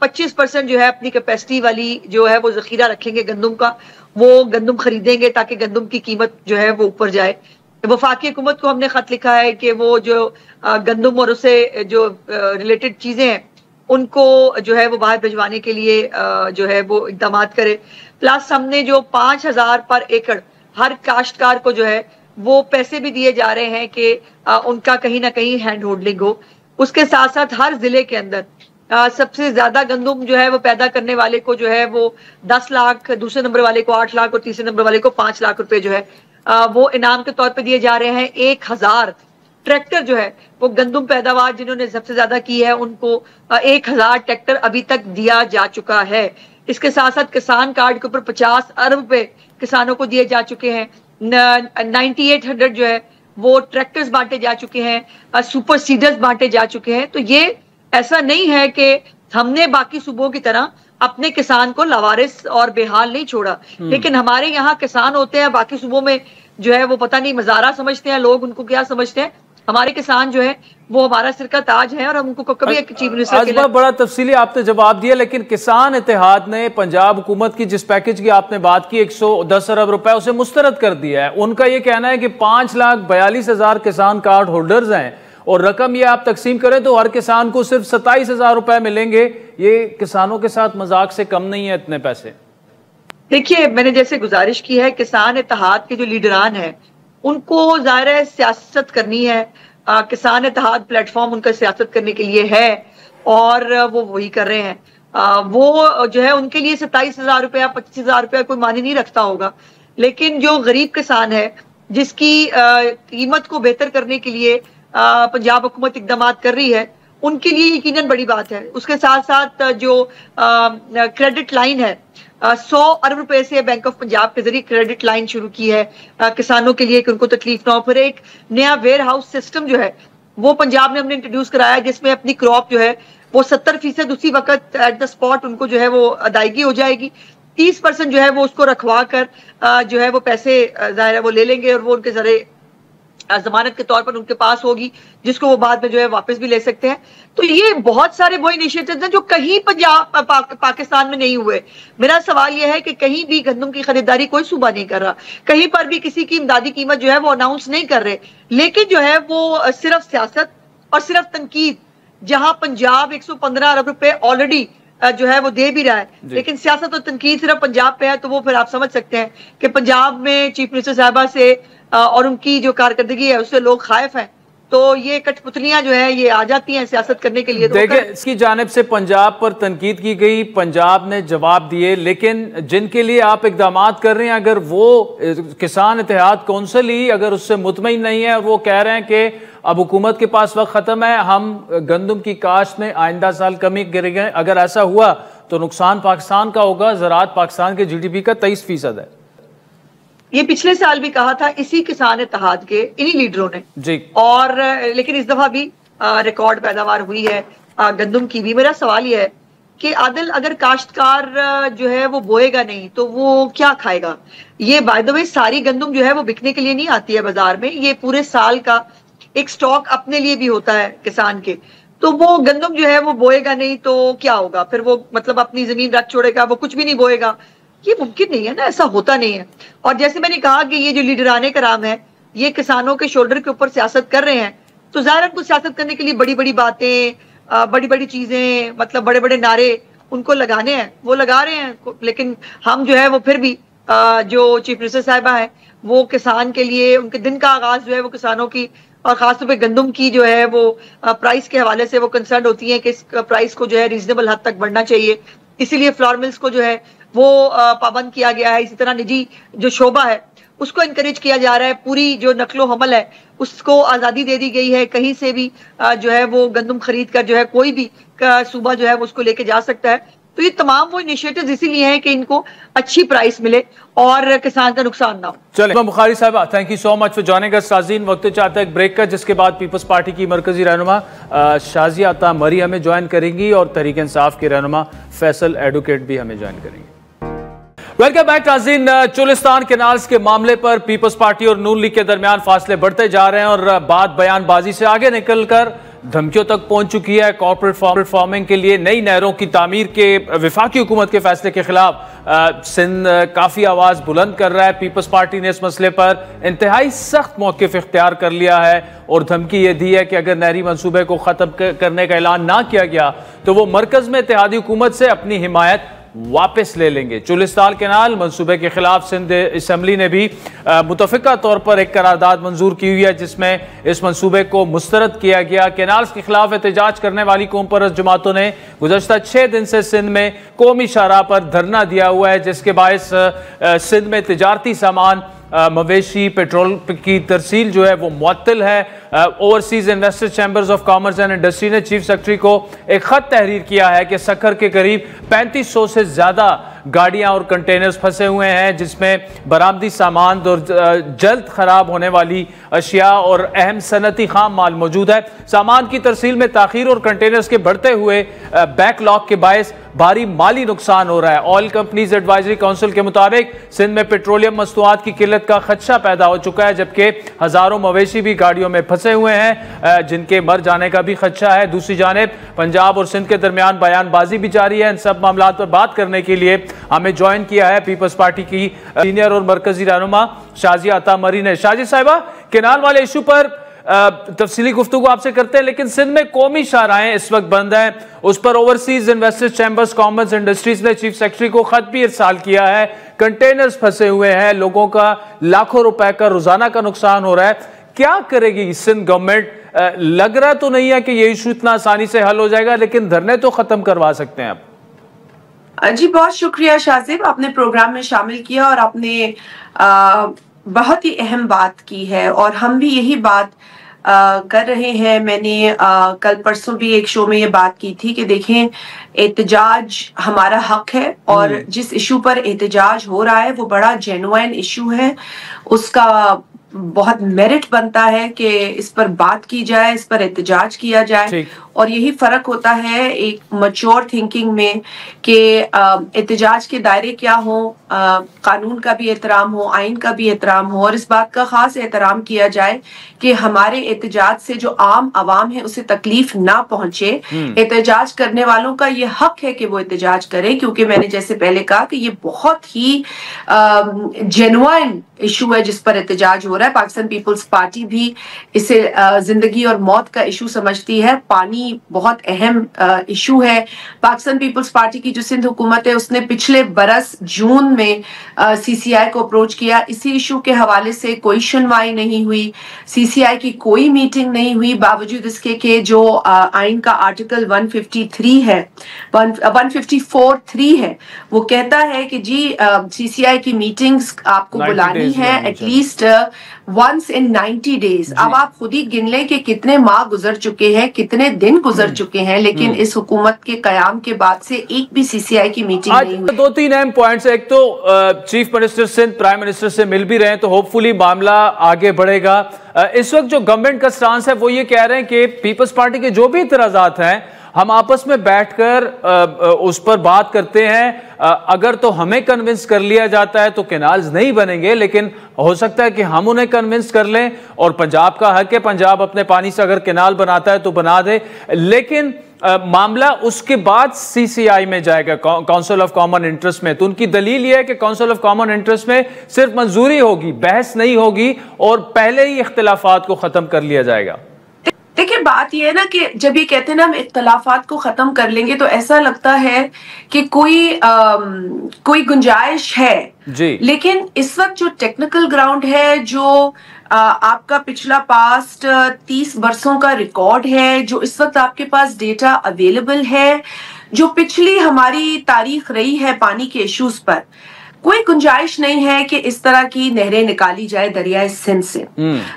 25% जो है अपनी कैपेसिटी वाली जो है वो जखीरा रखेंगे गंदम का, वो गंदम खरीदेंगे ताकि गंदम की कीमत जो है वो ऊपर जाए। वफाकी हुकूमत को हमने खत लिखा है कि वो जो गंदम और उससे जो रिलेटेड चीजें हैं उनको जो है वो बाहर भिजवाने के लिए जो है वो इकदाम करे। प्लस हमने जो 5000 पर एकड़ हर काश्तकार को जो है वो पैसे भी दिए जा रहे हैं कि उनका कहीं ना कहीं हैंड होल्डिंग हो। उसके साथ साथ हर जिले के अंदर सबसे ज्यादा गंदम जो है वो पैदा करने वाले को जो है वो 10 लाख, दूसरे नंबर वाले को 8 लाख और तीसरे नंबर वाले को 5 लाख रुपए जो है वो इनाम के तौर पे दिए जा रहे हैं। 1000 ट्रैक्टर जो है वो गंदम पैदावार जिन्होंने सबसे ज्यादा की है उनको 1000 ट्रैक्टर अभी तक दिया जा चुका है। इसके साथ साथ किसान कार्ड के ऊपर 50 अरब रुपए किसानों को दिए जा चुके हैं। 9800 जो है वो ट्रैक्टर्स बांटे जा चुके हैं, सुपर सीडर्स बांटे जा चुके हैं। तो ये ऐसा नहीं है कि हमने बाकी सूबों की तरह अपने किसान को लावारिस और बेहाल नहीं छोड़ा, लेकिन हमारे यहाँ किसान होते हैं, बाकी सूबों में जो है वो पता नहीं मजारा समझते हैं लोग, उनको क्या समझते हैं। हमारे किसान जो है वो हमारा सिर का ताज है और हम उनको कभी एक चीफ मिनिस्टर के लिए बड़ा तफसीली आपने जवाब दिया। लेकिन किसान इत्तेहाद ने पंजाब हुकूमत की जिस पैकेज की आपने बात की 110 अरब रुपए उसे मुस्तरद कर दिया है। उनका यह कहना है कि 5,42,000 किसान कार्ड होल्डर्स हैं और रकम ये आप तकसीम करें तो हर किसान को सिर्फ 27,000 रुपए मिलेंगे। ये किसानों के साथ मजाक से कम नहीं है इतने पैसे। देखिए, मैंने जैसे गुजारिश की है, किसान इत्तेहाद के जो लीडरान हैं उनको ज़ाहिर है सियासत करनी है। किसान इत्तेहाद प्लेटफॉर्म उनका सियासत करने के लिए है और वो वही कर रहे हैं। वो जो है उनके लिए 27,000 रुपया 25,000 रुपया कोई मायने नहीं रखता होगा, लेकिन जो गरीब किसान है जिसकी कीमत को बेहतर करने के लिए पंजाब हुकूमत इकदाम कर रही है, उनके लिए यकीनन बड़ी बात है। उसके साथ साथ जो क्रेडिट लाइन है, 100 अरब रुपए से बैंक ऑफ पंजाब के जरिए क्रेडिट लाइन शुरू की है किसानों के लिए कि उनको तकलीफ ना हो। फिर एक नया वेयर हाउस सिस्टम जो है वो पंजाब ने हमने इंट्रोड्यूस कराया, जिसमें अपनी क्रॉप जो है वो 70% उसी वक्त एट द स्पॉट उनको जो है वो अदायगी हो जाएगी। 30% जो है वो उसको रखवा कर जो है वो पैसे जाहिर है वो ले लेंगे और वो उनके जरिए जमानत के तौर पर उनके पास होगी, जिसको वो बाद में जो है वापस भी ले सकते हैं। तो ये बहुत सारे वो इनिशिएटिव्स हैं जो कहीं पंजाब पाकिस्तान में नहीं हुए। मेरा सवाल यह है कि कहीं भी गंदम की खरीदारी कोई सूबा नहीं कर रहा, कहीं पर भी किसी की इमदादी कीमत जो है वो अनाउंस नहीं कर रहे, लेकिन जो है वो सिर्फ सियासत और सिर्फ तनकीद, जहां पंजाब 115 अरब रुपए ऑलरेडी जो है वो दे भी रहा है, लेकिन सियासत और तनकीद सिर्फ पंजाब पे है, तो वो फिर आप समझ सकते हैं कि पंजाब में चीफ मिनिस्टर साहबा से और उनकी जो कारकर्दगी है उससे लोग खाइफ हैं। तो ये कठपुतलियां जो है ये आ जाती हैं सियासत करने के लिए। देखिए, इसकी जानिब से पंजाब पर तनकीद की गई, पंजाब ने जवाब दिए, लेकिन जिनके लिए आप इकदाम कर रहे हैं, अगर वो किसान इत्तेहाद कौंसिल ही अगर उससे मुतमईन नहीं है और वो कह रहे हैं कि अब हुकूमत के पास वक्त खत्म है, हम गंदम की काश्त में आइंदा साल कमी गिरेंगे, अगर ऐसा हुआ तो नुकसान पाकिस्तान का होगा। ज़राअत पाकिस्तान के GDP का 23% है। ये पिछले साल भी कहा था इसी किसान इत्तेहाद के इन्हीं लीडरों ने जी, और लेकिन इस दफा भी रिकॉर्ड पैदावार हुई है गंदम की भी। मेरा सवाल ये है कि आदिल, अगर काश्तकार जो है वो बोएगा नहीं तो वो क्या खाएगा? ये बाय द वे सारी गंदम जो है वो बिकने के लिए नहीं आती है बाजार में, ये पूरे साल का एक स्टॉक अपने लिए भी होता है किसान के। तो वो गंदम जो है वो बोएगा नहीं तो क्या होगा? फिर वो मतलब अपनी जमीन रख छोड़ेगा, वो कुछ भी नहीं बोएगा? ये मुमकिन नहीं है ना, ऐसा होता नहीं है। और जैसे मैंने कहा कि ये जो लीडराने कराम है ये किसानों के शोल्डर के ऊपर सियासत कर रहे हैं, तो ज़ाहिर है उनको सियासत करने के लिए बड़ी बड़ी बातें, बड़ी बड़ी चीजें, मतलब बड़े बड़े नारे उनको लगाने हैं, वो लगा रहे हैं। लेकिन हम जो है वो फिर भी जो चीफ मिनिस्टर साहिबा है वो किसान के लिए, उनके दिन का आगाज जो है वो किसानों की और खासतौर पे गंदम की जो है वो प्राइस के हवाले से वो कंसर्न होती है कि इस प्राइस को जो है रीजनेबल हद तक बढ़ना चाहिए, इसीलिए फ्लोर मिल्स को जो है वो पाबंद किया गया है। इसी तरह निजी जो शोबा है उसको इनकरेज किया जा रहा है, पूरी जो नकलो हमल है उसको आज़ादी दे दी गई है, कहीं से भी जो है वो गंदम खरीद कर जो है कोई भी सूबा जो है वो उसको लेके जा सकता है। तो ये तमाम वो इनिशिएटिव्स इसीलिए हैं कि इनको अच्छी प्राइस मिले और किसान का नुकसान ना हो। चलिए Bukhari sahab, thank you so much for joining us. Sazeen, वक्त चाहता है एक ब्रेक का, जिसके बाद पीपल्स पार्टी की मरकजी रहनुमा शाजिया अता मरी हमें ज्वाइन करेंगी और तहरीक इंसाफ के रहनुमा फैसल एडवोकेट भी हमें ज्वाइन करेंगे। वेलकम बैक नाज़रीन। चुलिस्तान केनाल्स के मामले पर पीपल्स पार्टी और नून लीग के दरमियान फासले बढ़ते जा रहे हैं और बात बयानबाजी से आगे निकलकर धमकियों तक पहुंच चुकी है। कॉर्पोरेट फार्मिंग के लिए नई नहरों की तामीर के वफाकी हुकूमत के फैसले के खिलाफ सिंध काफी आवाज बुलंद कर रहा है। पीपल्स पार्टी ने इस मसले पर इंतहाई सख्त मौक़िफ़ इख्तियार कर लिया है और धमकी ये दी है कि अगर नहरी मंसूबे को खत्म करने का ऐलान ना किया गया तो वो मरकज में इत्तेहादी हुकूमत से अपनी हिमायत वापस ले लेंगे। चुलिस्तान केनाल मंसूबे के खिलाफ सिंध असम्बली ने भी मुतफ़िका तौर पर एक करारदाद मंजूर की हुई है, जिसमें इस मंसूबे को मुस्तरद किया गया। केनाल्स के खिलाफ एहतजाज करने वाली कौम परस्त जमातों ने गुज़श्ता 6 दिन से सिंध में कौमी शाहराह पर धरना दिया हुआ है, जिसके बायस सिंध में तिजारती सामान, मवेशी, पेट्रोल की तरसील जो है वो मुअत्तल है। Overseas investors chambers of commerce and industry ने चीफ सेक्रेटरी को एक खत तहरीर किया है कि सखर के करीब 3500 से ज्यादा गाड़ियां और कंटेनर्स फंसे हुए हैं, जिसमें बरामदी सामान और जल्द खराब होने वाली अशिया और अहम सनती खाम माल मौजूद है। सामान की तरसील में ताखीर और कंटेनर्स के बढ़ते हुए बैकलॉग के बायस भारी माली नुकसान हो रहा है। ऑयल कंपनीज एडवाइजरी काउंसिल के मुताबिक सिंध में पेट्रोलियम मस्तूआत की किल्लत का खदशा पैदा हो चुका है, जबकि हजारों मवेशी भी गाड़ियों में फंसे हुए हैं, जिनके मर जाने का भी खदशा है। दूसरी जानिब पंजाब और सिंध के दरमियान बयानबाजी भी जारी है। इन सब मामलों पर बात करने के लिए हमें ज्वाइन किया है पीपल्स पार्टी की सीनियर और मरकजी रहनुमा शाजिया अता मरी ने। शाजिया साहिबा, केनाल वाले इशू पर तफसीली गुफ्तगू आपसे करते हैं, लेकिन सिंध में कौमी शाहराहें इस वक्त बंद हैं, उस पर overseas investors chambers commerce industries ने चीफ सेक्रेटरी को खत भी इरसाल किया है। कंटेनर्स फंसे हुए हैं, लोगों का लाखों रुपए का रोजाना का नुकसान हो रहा है। क्या करेगी सिंध गवर्नमेंट? लग रहा तो नहीं है कि ये इशू इतना आसानी से हल हो जाएगा, लेकिन धरने तो खत्म करवा सकते हैं आप। जी बहुत शुक्रिया शाहजेब, आपने प्रोग्राम में शामिल किया और आपने बहुत ही अहम बात की है और हम भी यही बात कर रहे हैं। मैंने कल परसों भी एक शो में ये बात की थी कि देखें, एहतजाज हमारा हक है और जिस इशू पर एहतजाज हो रहा है वो बड़ा जेन्युइन इशू है, उसका बहुत मेरिट बनता है कि इस पर बात की जाए, इस पर एहतजाज किया जाए। और यही फर्क होता है एक मैच्योर थिंकिंग में कि एहतजाज के दायरे क्या हो, कानून का भी एहतराम हो, आइन का भी एहतराम हो और इस बात का खास एहतराम किया जाए कि हमारे एहतजाज से जो आम आवाम है उसे तकलीफ ना पहुंचे। एहतजाज करने वालों का ये हक है कि वो एहतजाज करें, क्योंकि मैंने जैसे पहले कहा कि ये बहुत ही जेन्युइन इशू है जिस पर एहतजाज हो रहा है। पाकिस्तान पीपल्स पार्टी भी इसे जिंदगी और मौत का इशू समझती है। पानी बहुत अहम इशू है। पाकिस्तान पीपल्स पार्टी की जो सिंध हुकूमत है उसने पिछले बरस जून में सीसीआई को अप्रोच किया, इसी इशू के हवाले से कोई सुनवाई नहीं हुई, सीसीआई की कोई मीटिंग नहीं हुई, बावजूद इसके कि जो आइन का आर्टिकल 153 है, 154(3) है, वो कहता है कि जी सीसीआई की मीटिंग्स आपको बुलानी है एटलीस्ट वंस इन 90 डेज। अब आप खुद ही गिन लें कि कितने माह गुजर चुके हैं, कितने दिन गुजर चुके हैं, लेकिन इस हुकूमत के कयाम के बाद से एक भी सीसीआई की मीटिंग नहीं हुई। दो तीन अहम पॉइंट्स, एक तो chief minister Sindh prime minister से मिल भी रहे हैं, तो होपफुली मामला आगे बढ़ेगा। इस वक्त जो गवर्नमेंट का स्टांस है वो ये कह रहे हैं कि पीपल्स पार्टी के जो भी इतराजात हैं हम आपस में बैठकर उस पर बात करते हैं। अगर तो हमें कन्विंस कर लिया जाता है तो कैनाल्स नहीं बनेंगे, लेकिन हो सकता है कि हम उन्हें कन्विंस कर लें और पंजाब का हक है, पंजाब अपने पानी से अगर कैनाल बनाता है तो बना दे। लेकिन मामला उसके बाद सीसीआई में जाएगा, काउंसिल ऑफ कॉमन इंटरेस्ट में। तो उनकी दलील यह है कि काउंसिल ऑफ कॉमन इंटरेस्ट में सिर्फ मंजूरी होगी, बहस नहीं होगी और पहले ही इख्तिलाफात को खत्म कर लिया जाएगा। देखिए बात यह है ना कि जब ये कहते हैं ना हम इख्तिलाफात को खत्म कर लेंगे, तो ऐसा लगता है कि कोई गुंजाइश है जी। लेकिन इस वक्त जो टेक्निकल ग्राउंड है, जो आपका पिछला पास्ट 30 वर्षों का रिकॉर्ड है, जो इस वक्त आपके पास डेटा अवेलेबल है, जो पिछली हमारी तारीख रही है पानी के इश्यूज पर, कोई गुंजाइश नहीं है कि इस तरह की नहरें निकाली जाए दरियाए सिंध से।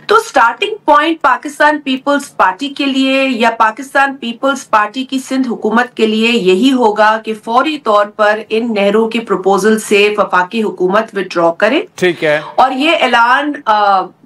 तो स्टार्टिंग पॉइंट पाकिस्तान पीपल्स पार्टी के लिए या पाकिस्तान पीपल्स पार्टी की सिंध हुकूमत के लिए यही होगा कि फौरी तौर पर इन नहरों के प्रपोजल से वफाकी हुकूमत विड्रॉ करे। ठीक है। और ये ऐलान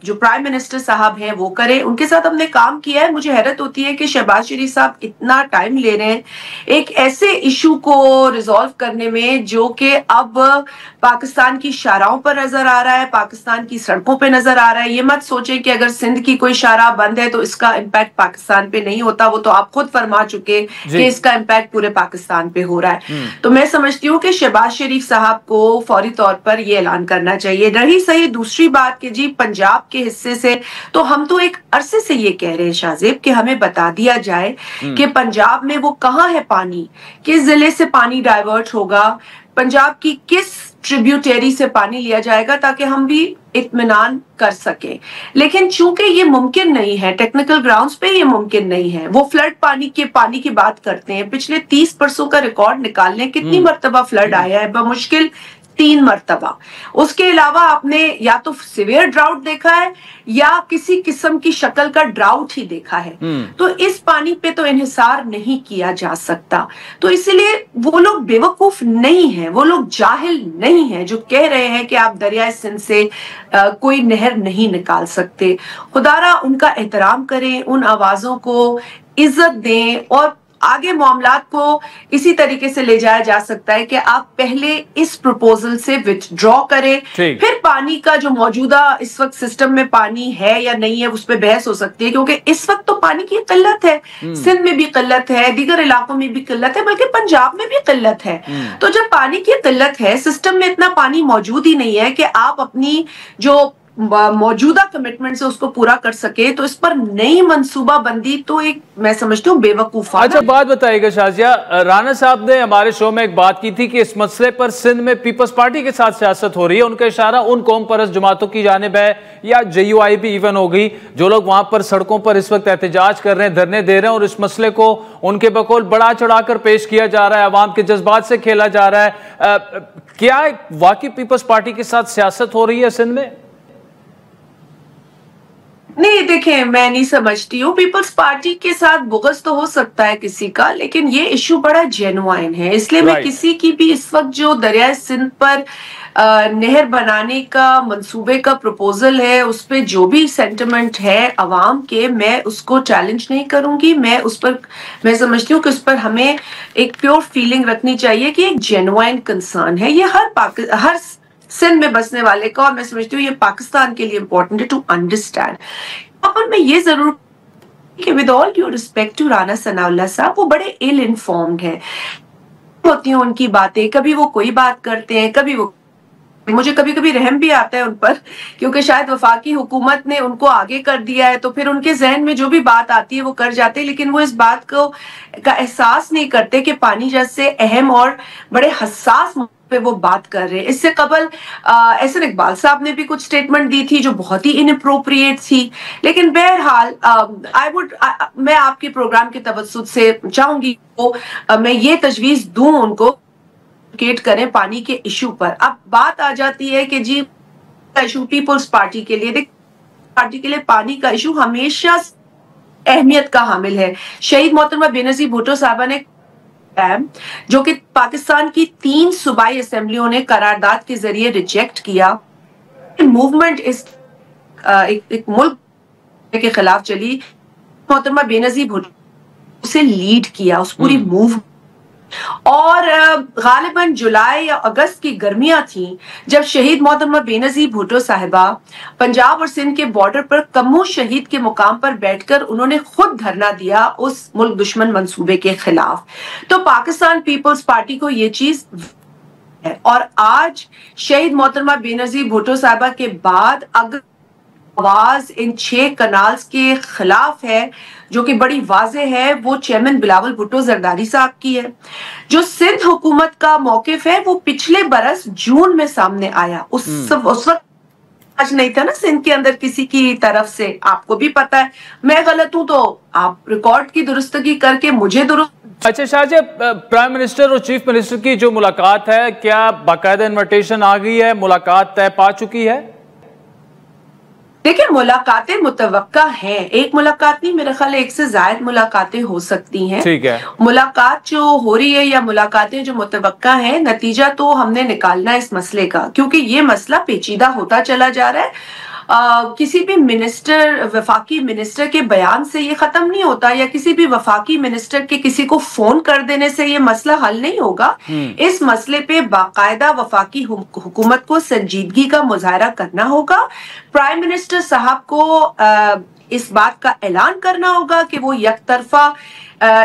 जो प्राइम मिनिस्टर साहब हैं वो करें। उनके साथ हमने काम किया है। मुझे हैरत होती है कि शहबाज शरीफ साहब इतना टाइम ले रहे हैं एक ऐसे इशू को रिजॉल्व करने में जो कि अब पाकिस्तान की शाहराहों पर नजर आ रहा है, पाकिस्तान की सड़कों पे नजर आ रहा है। ये मत सोचें कि अगर सिंध की कोई शाहराह बंद है तो इसका इम्पैक्ट पाकिस्तान पे नहीं होता। वो तो आप खुद फरमा चुके कि इसका इम्पैक्ट पूरे पाकिस्तान पे हो रहा है। तो मैं समझती हूँ कि शहबाज शरीफ साहब को फौरी तौर पर यह ऐलान करना चाहिए। रही सही दूसरी बात कि जी पंजाब के हिस्से से, तो हम तो एक अरसे से ये कह रहे हैं शाहजेब कि हमें बता दिया जाए कि पंजाब में वो कहाँ है पानी, किस जिले से पानी डाइवर्ट होगा, पंजाब की किस ट्रिब्यूटरी से पानी लिया जाएगा, ताकि हम भी इत्मीनान कर सके। लेकिन चूंकि ये मुमकिन नहीं है, टेक्निकल ग्राउंड्स पे ये मुमकिन नहीं है। वो फ्लड पानी की बात करते हैं। पिछले 30 वर्षों का रिकॉर्ड निकाल लें, कितनी मर्तबा फ्लड आया है, बमुश्किल 3 मर्तबा। उसके अलावा आपने या तो सिवियर ड्राउट देखा है या किसी किस्म की शक्ल का ड्राउट ही देखा है। तो इस पानी पे तो इन्हिसार नहीं किया जा सकता। तो इसलिए वो लोग बेवकूफ नहीं है, वो लोग जाहिल नहीं है जो कह रहे हैं कि आप दरियाए सिंध से कोई नहर नहीं निकाल सकते। खुदारा उनका एहतराम करें, उन आवाजों को इज्जत दें और आगे मामलात को इसी तरीके से ले जाया जा सकता है कि आप पहले इस प्रपोजल से विथड्रॉ करें, फिर पानी का जो मौजूदा इस वक्त सिस्टम में पानी है या नहीं है उस पर बहस हो सकती है, क्योंकि इस वक्त तो पानी की किल्लत है। सिंध में भी किल्लत है, दीगर इलाकों में भी किल्लत है, बल्कि पंजाब में भी किल्लत है। तो जब पानी की किल्लत है, सिस्टम में इतना पानी मौजूद ही नहीं है कि आप अपनी जो मौजूदा कमिटमेंट से उसको पूरा कर सके, तो इस पर नई मंसूबा बंदी तो एक मैं समझती हूँ बेवकूफाना। अच्छा बात बताइएगा शाजिया, राणा साहब ने हमारे शो में एक बात की थी कि इस मसले पर सिंध में पीपल्स पार्टी के साथ सियासत हो रही है, उनका इशारा उन कौम परस्त जमातों की जानिब है या JUIB इवन हो गई, जो लोग वहां पर सड़कों पर इस वक्त एहतजाज कर रहे हैं, धरने दे रहे हैं और इस मसले को उनके बकौल बढ़ा चढ़ाकर पेश किया जा रहा है, अवाम के जज्बात से खेला जा रहा है। क्या वाकई पीपल्स पार्टी के साथ सियासत हो रही है सिंध में? नहीं, देखें, मैं नहीं समझती हूँ। पीपल्स पार्टी के साथ बुग़्ज़ तो हो सकता है किसी का, लेकिन ये इशू बड़ा जेन्युइन है, इसलिए मैं किसी की भी इस वक्त जो दरियाए सिंध पर नहर बनाने का मंसूबे का प्रपोजल है, उस पर जो भी सेंटिमेंट है अवाम के, मैं उसको चैलेंज नहीं करूंगी। मैं समझती हूँ कि उस पर हमें एक प्योर फीलिंग रखनी चाहिए कि एक जेन्युइन कंसर्न है ये हर सिंध में बसने वाले का, और मैं समझती हूँ ये पाकिस्तान के लिए इंपॉर्टेंट है टू अंडरस्टैंड। यहाँ पर मैं ये जरूर कि with all due respect to Rana Sanaullah Sahab, वो बड़े इल इन्फॉर्म्ड हैं, होती हैं उनकी बातें, कभी वो कोई बात करते हैं, कभी वो, मुझे कभी कभी रहम भी आता है उन पर, क्योंकि शायद वफाकी हुकूमत ने उनको आगे कर दिया है, तो फिर उनके जहन में जो भी बात आती है वो कर जाते हैं, लेकिन वो इस बात का एहसास नहीं करते कि पानी जैसे अहम और बड़े हसास पे वो बात कर रहे हैं। इससे कबल एहसन इकबाल साहब ने भी कुछ स्टेटमेंट दी थी जो बहुत ही इनअप्रोप्रिएट थी, लेकिन बहरहाल मैं आपके प्रोग्राम के तवज्जुद से चाहूंगी मैं ये तजवीज दूं उनको करें पानी के इशू पर। अब बात आ जाती है कि जी इशू पीपल्स पार्टी के लिए पानी का इशू हमेशा अहमियत का हामिल है। शहीद मोहतरमा बेनजीर भुट्टो साहबा ने, जो कि पाकिस्तान की 3 सूबाई असेंबलियों ने करारदाद के जरिए रिजेक्ट किया, मूवमेंट इस एक मुल्क के खिलाफ चली, मोहतरमा बेनजीर भुट्टो से लीड किया उस पूरी मूव, और गालिबन जुलाई या अगस्त की गर्मियां थी जब शहीद मोहतरमा बेनजीर भुट्टो साहिबा पंजाब और सिंध के बॉर्डर पर कम्मू शहीद के मुकाम पर बैठकर उन्होंने खुद धरना दिया उस मुल्क दुश्मन मंसूबे के खिलाफ। तो पाकिस्तान पीपल्स पार्टी को ये चीज है, और आज शहीद मोहतरमा बेनजीर भुट्टो साहिबा के बाद अगर आवाज इन 6 कनाल्स के खिलाफ है, जो कि बड़ी वाज़े है, वो चेयरमैन बिलावल भुट्टो जरदारी साहब की है। जो सिंध हुकूमत का मौकिफ है वो पिछले बरस जून में सामने आया, उस वक्त आज नहीं था ना सिंध के अंदर किसी की तरफ से, आपको भी पता है। मैं गलत हूं तो आप रिकॉर्ड की दुरुस्तगी करके मुझे दुरुस्त। अच्छा शाहजी, प्राइम मिनिस्टर और चीफ मिनिस्टर की जो मुलाकात है, क्या बाकायदा इन्विटेशन आ गई है, मुलाकात तय पा चुकी है? देखिए, मुलाकातें मुतवक्का हैं, एक मुलाकात नहीं, मेरे ख्याल 1 से ज्यादा मुलाकातें हो सकती हैं। ठीक है, मुलाकात जो हो रही है या मुलाकातें जो मुतवक्का हैं, नतीजा तो हमने निकालना है इस मसले का, क्योंकि ये मसला पेचीदा होता चला जा रहा है। किसी भी मिनिस्टर, वफाकी मिनिस्टर के बयान से ये खत्म नहीं होता, या किसी भी वफाकी मिनिस्टर के किसी को फोन कर देने से ये मसला हल नहीं होगा। इस मसले पे बाकायदा वफाकी हुकूमत को संजीदगी का मुजाहरा करना होगा। प्राइम मिनिस्टर साहब को इस बात का ऐलान करना होगा कि वो यकतरफा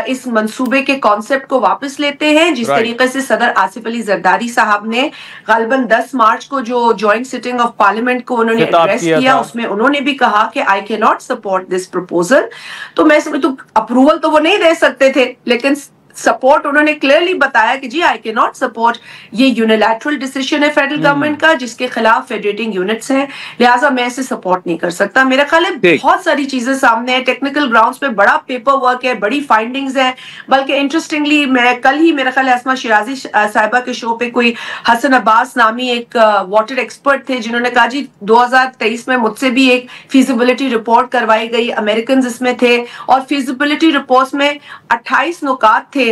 इस मंसूबे के कॉन्सेप्ट को वापस लेते हैं, जिस तरीके से सदर आसिफ अली जरदारी साहब ने गालिबन 10 मार्च को जो जॉइंट सिटिंग ऑफ पार्लियामेंट को उन्होंने एड्रेस किया, उसमें उन्होंने भी कहा कि I can not support this proposal. तो मैं समझती हूं अप्रूवल तो वो नहीं दे सकते थे, लेकिन सपोर्ट उन्होंने क्लियरली बताया कि जी आई कैन नॉट सपोर्ट, ये यूनिलैटरल डिसीजन है फेडरल गवर्नमेंट का जिसके खिलाफ फेडरेटिंग यूनिट्स हैं, लिहाजा मैं इसे सपोर्ट नहीं कर सकता। मेरा ख्याल है बहुत सारी चीजें सामने है, टेक्निकल ग्राउंड्स पे बड़ा पेपर वर्क है, बड़ी फाइंडिंग्स है। बल्कि इंटरेस्टिंगली मैं कल ही, मेरा ख्याल है असमा शिराजी साहिबा के शो पे कोई हसन अब्बास नामी एक वाटर एक्सपर्ट थे जिन्होंने कहा जी 2023 में मुझसे भी एक फीजिबिलिटी रिपोर्ट करवाई गई, अमेरिकन इसमें थे, और फीजिबिलिटी रिपोर्ट में 28 नुकात थे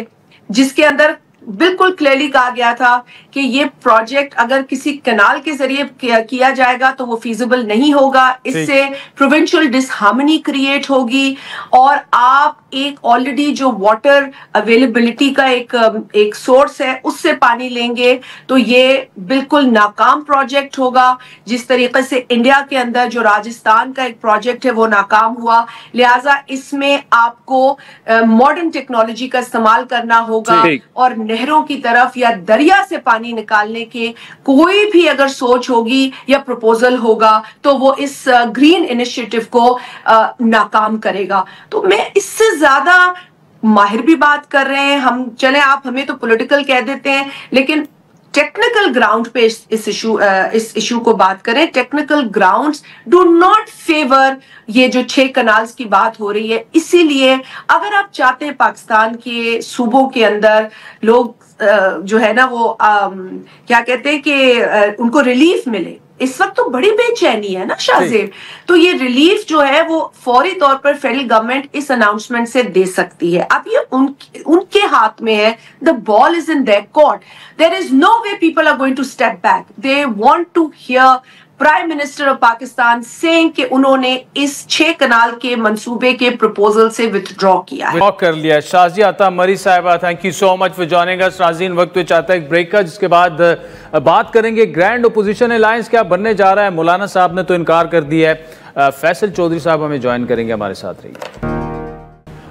जिसके अंदर बिल्कुल क्लियरली कहा गया था कि ये प्रोजेक्ट अगर किसी कनाल के जरिए किया जाएगा तो वो फीजिबल नहीं होगा, इससे प्रोविंशियल डिसहार्मनी क्रिएट होगी, और आप एक ऑलरेडी जो वाटर अवेलेबिलिटी का एक सोर्स है उससे पानी लेंगे तो ये बिल्कुल नाकाम प्रोजेक्ट होगा। जिस तरीके से इंडिया के अंदर जो राजस्थान का एक प्रोजेक्ट है वो नाकाम हुआ, लिहाजा इसमें आपको मॉडर्न टेक्नोलॉजी का इस्तेमाल करना होगा और नहरों की तरफ या दरिया से पानी निकालने के कोई भी अगर सोच होगी या प्रपोजल होगा तो वो इस ग्रीन इनिशिएटिव को नाकाम करेगा। तो मैं इससे ज्यादा माहिर भी बात कर रहे हैं हम, चले आप हमें तो पॉलिटिकल कह देते हैं, लेकिन टेक्निकल ग्राउंड पे इस इशू को बात करें। Technical grounds do not favour ये जो 6 कनाल्स की बात हो रही है। इसीलिए अगर आप चाहते हैं पाकिस्तान के सूबों के अंदर लोग जो है ना वो क्या कहते हैं कि उनको रिलीफ मिले, इस वक्त तो बड़ी बेचैनी है ना शाहजेब, तो ये रिलीफ जो है वो फौरी तौर पर फेडरल गवर्नमेंट इस अनाउंसमेंट से दे सकती है। अब ये उनके हाथ में है, the ball is in their court, there is no way people are going to step back. They want to hear prime minister of Pakistan saying कि उन्होंने इस 6 कनाल के मंसूबे के प्रपोजल से विथड्रॉ किया है, कर लिया। शाजिया अता मरी साहिबा, thank you so much for joining अस। नाज़रीन, वक्त पे चाहता है एक ब्रेक का, जिसके बाद बात करेंगे ग्रैंड ओपोजिशन अलायंस क्या बनने जा रहा है। मौलाना साहब ने तो इनकार कर दिया है। फैसल चौधरी साहब हमें ज्वाइन करेंगे, हमारे साथ रहिए।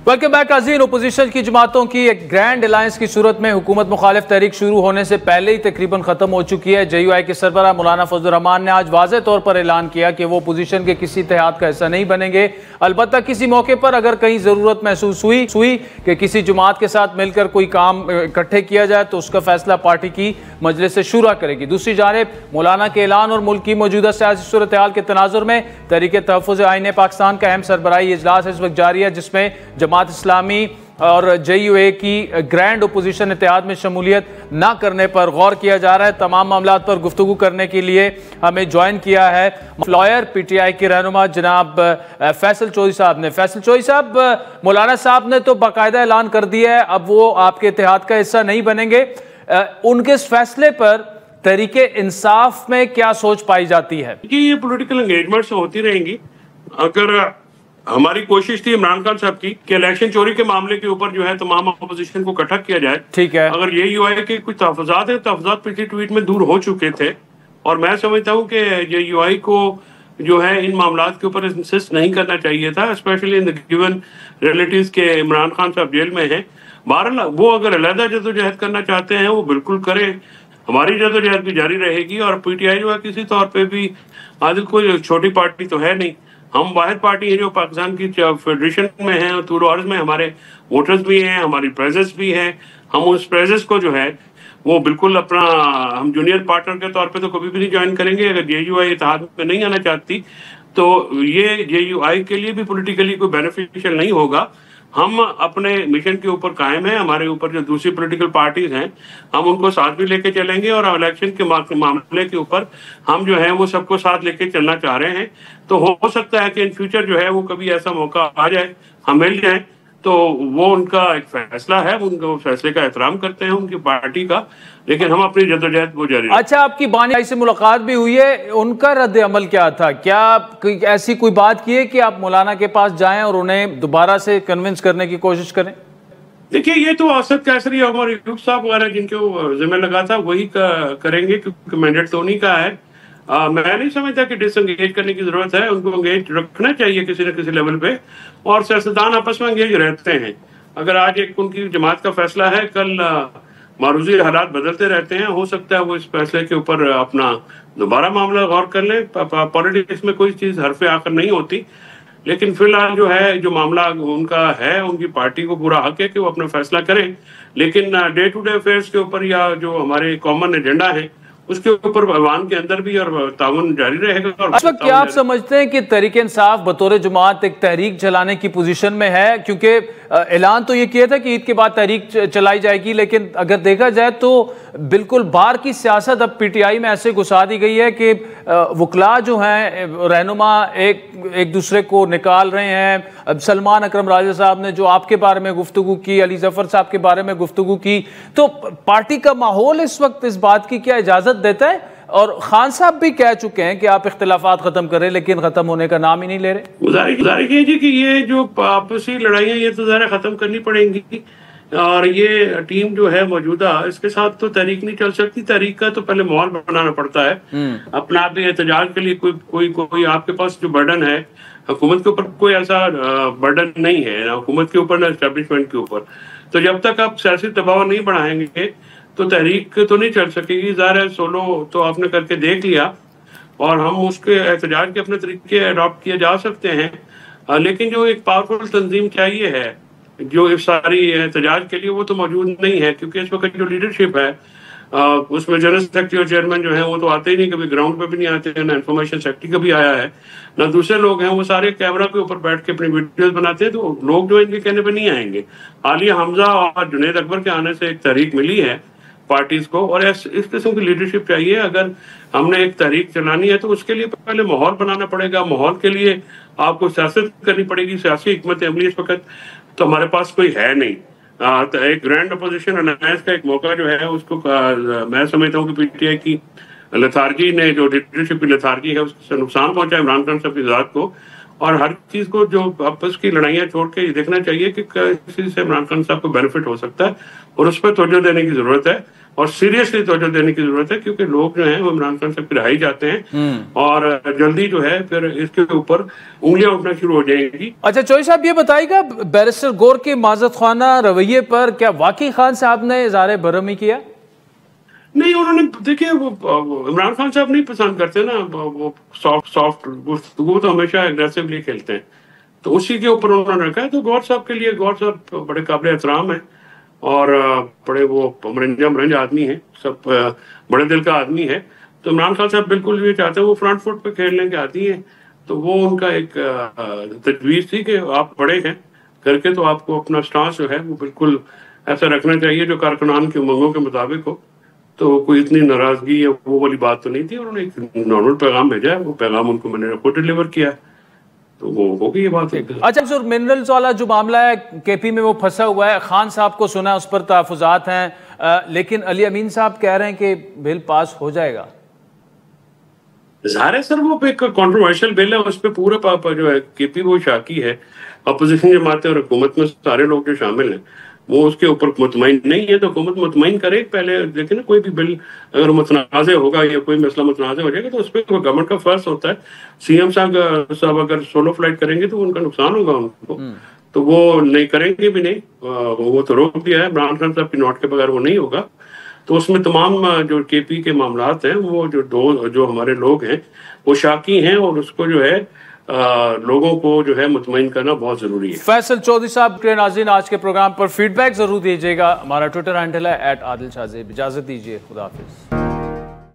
वेलकम बैक नाज़रीन। ओपोजिशन की जमातों की एक ग्रैंड अलायंस की सूरत में हुकूमत मुखालिफ तहरीक शुरू होने से पहले ही तकरीबन खत्म हो चुकी है। JUI के सरबराह मौलाना फजल रहमान ने आज वाज़ेह तौर पर ऐलान किया कि वो ओपोजिशन के किसी इत्तेहाद का हिस्सा नहीं बनेंगे। अलबत्ता किसी मौके पर अगर कहीं ज़रूरत महसूस हुई कि किसी जमात के साथ मिलकर कोई काम इकट्ठे किया जाए तो उसका फैसला पार्टी की मजलिस शूरा करेगी। दूसरी जानिब मौलाना के ऐलान और मुल्क की मौजूदा सियासी सूरत हाल के तनाजुर में तहरीक तहफ़्फ़ुज़ आईन पाकिस्तान का अहम सरबराही इजलास इस वक्त जारी है, जिसमें जमात इस्लामी और JUI की ग्रैंड ओपोजिशन इत्तेहाद में शमूलियत न करने पर गौर किया जा रहा है। तमाम मामलात पर गुफ्तगू करने के लिए हमें ज्वाइन किया है लॉयर PTI के रहनुमा जनाब फैसल चौधरी साहब ने। फैसल चौधरी साहब, मौलाना साहब ने तो बाकायदा ऐलान कर दिया है अब वो आपके इत्तेहाद का हिस्सा नहीं बनेंगे। उनके इस फैसले पर तहरीके इंसाफ में क्या सोच पाई जाती है? ये पॉलिटिकल एंगेजमेंट्स होती रहेंगी। अगर हमारी कोशिश थी इमरान खान साहब की कि इलेक्शन चोरी के मामले के ऊपर जो है तमाम अपोजिशन को इकट्ठा किया जाए, ठीक है। अगर JUI के कुछ तहफ़्फ़ुज़ात है, तहफ़्फ़ुज़ात पिछले ट्वीट में दूर हो चुके थे और मैं समझता हूँ कि JUI को जो है इन मामलात के ऊपर इंसिस्ट नहीं करना चाहिए था, specially in the given relatives के इमरान खान साहब जेल में हैं। बहरहाल वो अगर अलहदा जदोजहद करना चाहते हैं वो बिल्कुल करें, हमारी जदोजहद भी जारी रहेगी। और PTI जो है किसी तौर पे भी आदिल कोई छोटी पार्टी तो है नहीं, हम वाहिद पार्टी है जो पाकिस्तान की फेडरेशन में है और टू डॉर्स में हमारे वोटर्स भी हैं, हमारी प्रेजेंस भी है। हम उस प्रेजेंस को जो है वो बिल्कुल अपना हम जूनियर पार्टनर के तौर पे तो कभी भी नहीं ज्वाइन करेंगे। अगर JUI इत्तेहाद में नहीं आना चाहती तो ये JUI के लिए भी पॉलिटिकली कोई बेनिफिशियल नहीं होगा। हम अपने मिशन के ऊपर कायम हैं, हमारे ऊपर जो दूसरी पॉलिटिकल पार्टीज हैं हम उनको साथ भी लेके चलेंगे और इलेक्शन के मामले के ऊपर हम जो है वो सबको साथ लेके चलना चाह रहे हैं। तो हो सकता है कि इन फ्यूचर जो है वो कभी ऐसा मौका आ जाए, हम मिल जाए, तो वो उनका एक फैसला है, उनके फैसले का एहतराम करते हैं उनकी पार्टी का, लेकिन हम अपनी जद्दोजहद वो जारी। अच्छा, आपकी बानी से मुलाकात भी हुई है, उनका रद्द अमल क्या था? क्या ऐसी कोई बात की है कि आप मौलाना के पास जाएं और उन्हें दोबारा से कन्विंस करने की कोशिश करें? देखिए, ये तो असद कैसरी और यूब साहब वगैरह जिनके वो जिम्मे लगा था वही करेंगे, क्योंकि मैंडेट तो उन्हीं का है। मैं नहीं समझता कि डिसएंगेज करने की जरूरत है, उनको एंगेज रखना चाहिए किसी न किसी लेवल पे, और सियासतदान आपस में एंगेज रहते हैं। अगर आज एक उनकी जमात का फैसला है, कल मारूजी हालात बदलते रहते हैं, हो सकता है वो इस फैसले के ऊपर अपना दोबारा मामला गौर कर लें। पॉलिटिक्स में कोई चीज हरफे आकर नहीं होती, लेकिन फिलहाल जो है जो मामला उनका है, उनकी पार्टी को पूरा हक है कि वो अपना फैसला करें, लेकिन डे टू डे अफेयर्स के ऊपर या जो हमारे कॉमन एजेंडा है उसके ऊपर अवाम के अंदर भी और ताउन जारी रहेगा। और अच्छा, क्या आप समझते हैं कि तहरीक इंसाफ बतौर जमात एक तहरीक चलाने की पोजीशन में है? क्योंकि ऐलान तो ये किया था कि ईद के बाद तहरीक चलाई जाएगी, लेकिन अगर देखा जाए तो बिल्कुल बाहर की सियासत अब PTI में ऐसे घुसा दी गई है कि वकला जो हैं, रहनुमा एक दूसरे को निकाल रहे हैं। अब सलमान अकरम राजा साहब ने जो आपके बारे में गुफ्तगू की, अली जफर साहब के बारे में गुफ्तगू की, तो पार्टी का माहौल इस वक्त इस बात की क्या इजाजत देता है? और खान साहब भी कह चुके हैं कि आप इख्तिलाफात खत्म करें, लेकिन खत्म होने का नाम ही नहीं ले रहे। गुजारिश कीजिए कि ये जो आपसी लड़ाइयाँ ये तो ज़रा खत्म करनी पड़ेंगी। और ये टीम जो है मौजूदा, इसके साथ तो तहरीक नहीं चल सकती। तहरीक का तो पहले माहौल बनाना पड़ता है अपना आप एहतजाज के लिए। कोई आपके पास जो बर्डन है, हुकूमत के ऊपर कोई ऐसा बर्डन नहीं है, ना हुकूमत के ऊपर ना एस्टेब्लिशमेंट के ऊपर। तो जब तक आप सियासी दबाव नहीं बढ़ाएंगे तो तहरीक तो नहीं चल सकेगी। ज़ाहिर है सोलो तो आपने करके देख लिया और हम उसके एहतजाज के अपने तरीके अडॉप्ट किए जा सकते हैं, लेकिन जो एक पावरफुल तंजीम चाहिए है जो इस सारी एहतजाज के लिए, वो तो मौजूद नहीं है। क्योंकि इस वक्त जो लीडरशिप है उसमें जनरल सेक्रेटरी और चेयरमैन जो है वो तो आते ही नहीं, कभी ग्राउंड पे भी नहीं आते हैं, ना इन्फॉर्मेशन सेक्रेटरी कभी आया है, ना दूसरे लोग हैं। वो सारे कैमरा के ऊपर बैठ के अपनी वीडियोस बनाते हैं, तो लोग जो इनके कहने पे नहीं आएंगे। हालिया हमजा और जुनैद अकबर के आने से एक तहरीक मिली है पार्टीज को, और इस किस्म की लीडरशिप चाहिए। अगर हमने एक तहरीक चलानी है तो उसके लिए पहले माहौल बनाना पड़ेगा। माहौल के लिए आपको सियासत करनी पड़ेगी। सियासी हिकमत अमली इस वक्त तो हमारे पास कोई है नहीं। तो एक ग्रैंड अपोजिशन अलायंस का एक मौका जो है उसको मैं समझता हूँ कि पीटीआई की लथार्जी ने, जो लीडरशिप की लथार्जी है, उससे नुकसान पहुंचा इमरान खान साहब की ज़ात को। और हर चीज को जो आपस की लड़ाइयाँ छोड़ के देखना चाहिए कि किसी से इमरान खान साहब को बेनिफिट हो सकता है, और उस पर तवज्जो देने की जरूरत है, और सीरियसली तवज्जो देने की जरूरत है। क्योंकि लोग जो हैं वो इमरान खान साहब की रिहाई चाहते हैं और जल्दी जो है फिर इसके ऊपर उंगलियां उठना शुरू हो जाएंगी। अच्छा चौधरी साहब, ये बताइएगा बैरिस्टर गौर के माजत खाना रवैये पर क्या वाकई खान साहब ने इज़हार बरहमी किया? नहीं, उन्होंने देखिए वो इमरान खान साहब नहीं पसंद करते ना वो सॉफ्ट गुफ्तगू, तो हमेशा एग्रेसिवली खेलते हैं, तो उसी के ऊपर उन्होंने रखा है। तो गौर साहब के लिए, गौर साहब बड़े काबिल एहतराम है और बड़े वो मरंज आदमी है, सब बड़े दिल का आदमी है। तो इमरान खान साहब बिल्कुल ये चाहते हैं, वो फ्रंट फुट पे खेलने के आती है। तो वो उनका एक तजवीज थी कि आप बड़े हैं करके, तो आपको अपना स्टांस जो है वो बिल्कुल ऐसा रखना चाहिए जो कारकुनान की उमंगों के मुताबिक हो। तो कोई इतनी नाराजगी या वो वाली बात तो नहीं थी। उन्होंने एक नॉर्मल पैगाम भेजा है, वो पैगाम उनको मैंने खुद डिलीवर किया, तो वो हो गई ये बात। अच्छा सर, मिनरल्स वाला जो मामला है केपी में वो फंसा हुआ है, खान साहब को सुना उस पर तहफुजात हैं, लेकिन अली अमीन साहब कह रहे हैं कि बिल पास हो जाएगा। ज़ाहिर है सर, वो एक कंट्रोवर्शियल बिल है, उस पर पूरा पापा जो है केपी वो शाकी है, अपोजिशन जमातें और हुकूमत में सारे लोग जो शामिल हैं वो उसके ऊपर मुतमईन नहीं है। तो हुकूमत मुतमईन करे पहले। देखिए ना, कोई भी बिल अगर मुतनाज़ होगा या कोई मसला मुतनाज़ हो जाएगा तो उस पर गवर्नमेंट का फर्ज होता है। सीएम साहब अगर सोलो फ्लाइट करेंगे तो उनका नुकसान होगा उनको, तो वो नहीं करेंगे भी नहीं, वो तो रोक दिया है इमरान खान साहब की नोट के बगैर वो नहीं होगा। तो उसमें तमाम जो केपी के मामलात हैं वो जो हमारे लोग हैं वो शाकी हैं, और उसको जो है लोगों को जो है मुतमईन करना बहुत जरूरी है। फैसल चौधरी साहब के नाज़रीन, आज के प्रोग्राम पर फीडबैक जरूर दीजिएगा। हमारा ट्विटर हैंडल है @आदिल शाहज़ेब। इजाजत दीजिए, खुदा हाफिज।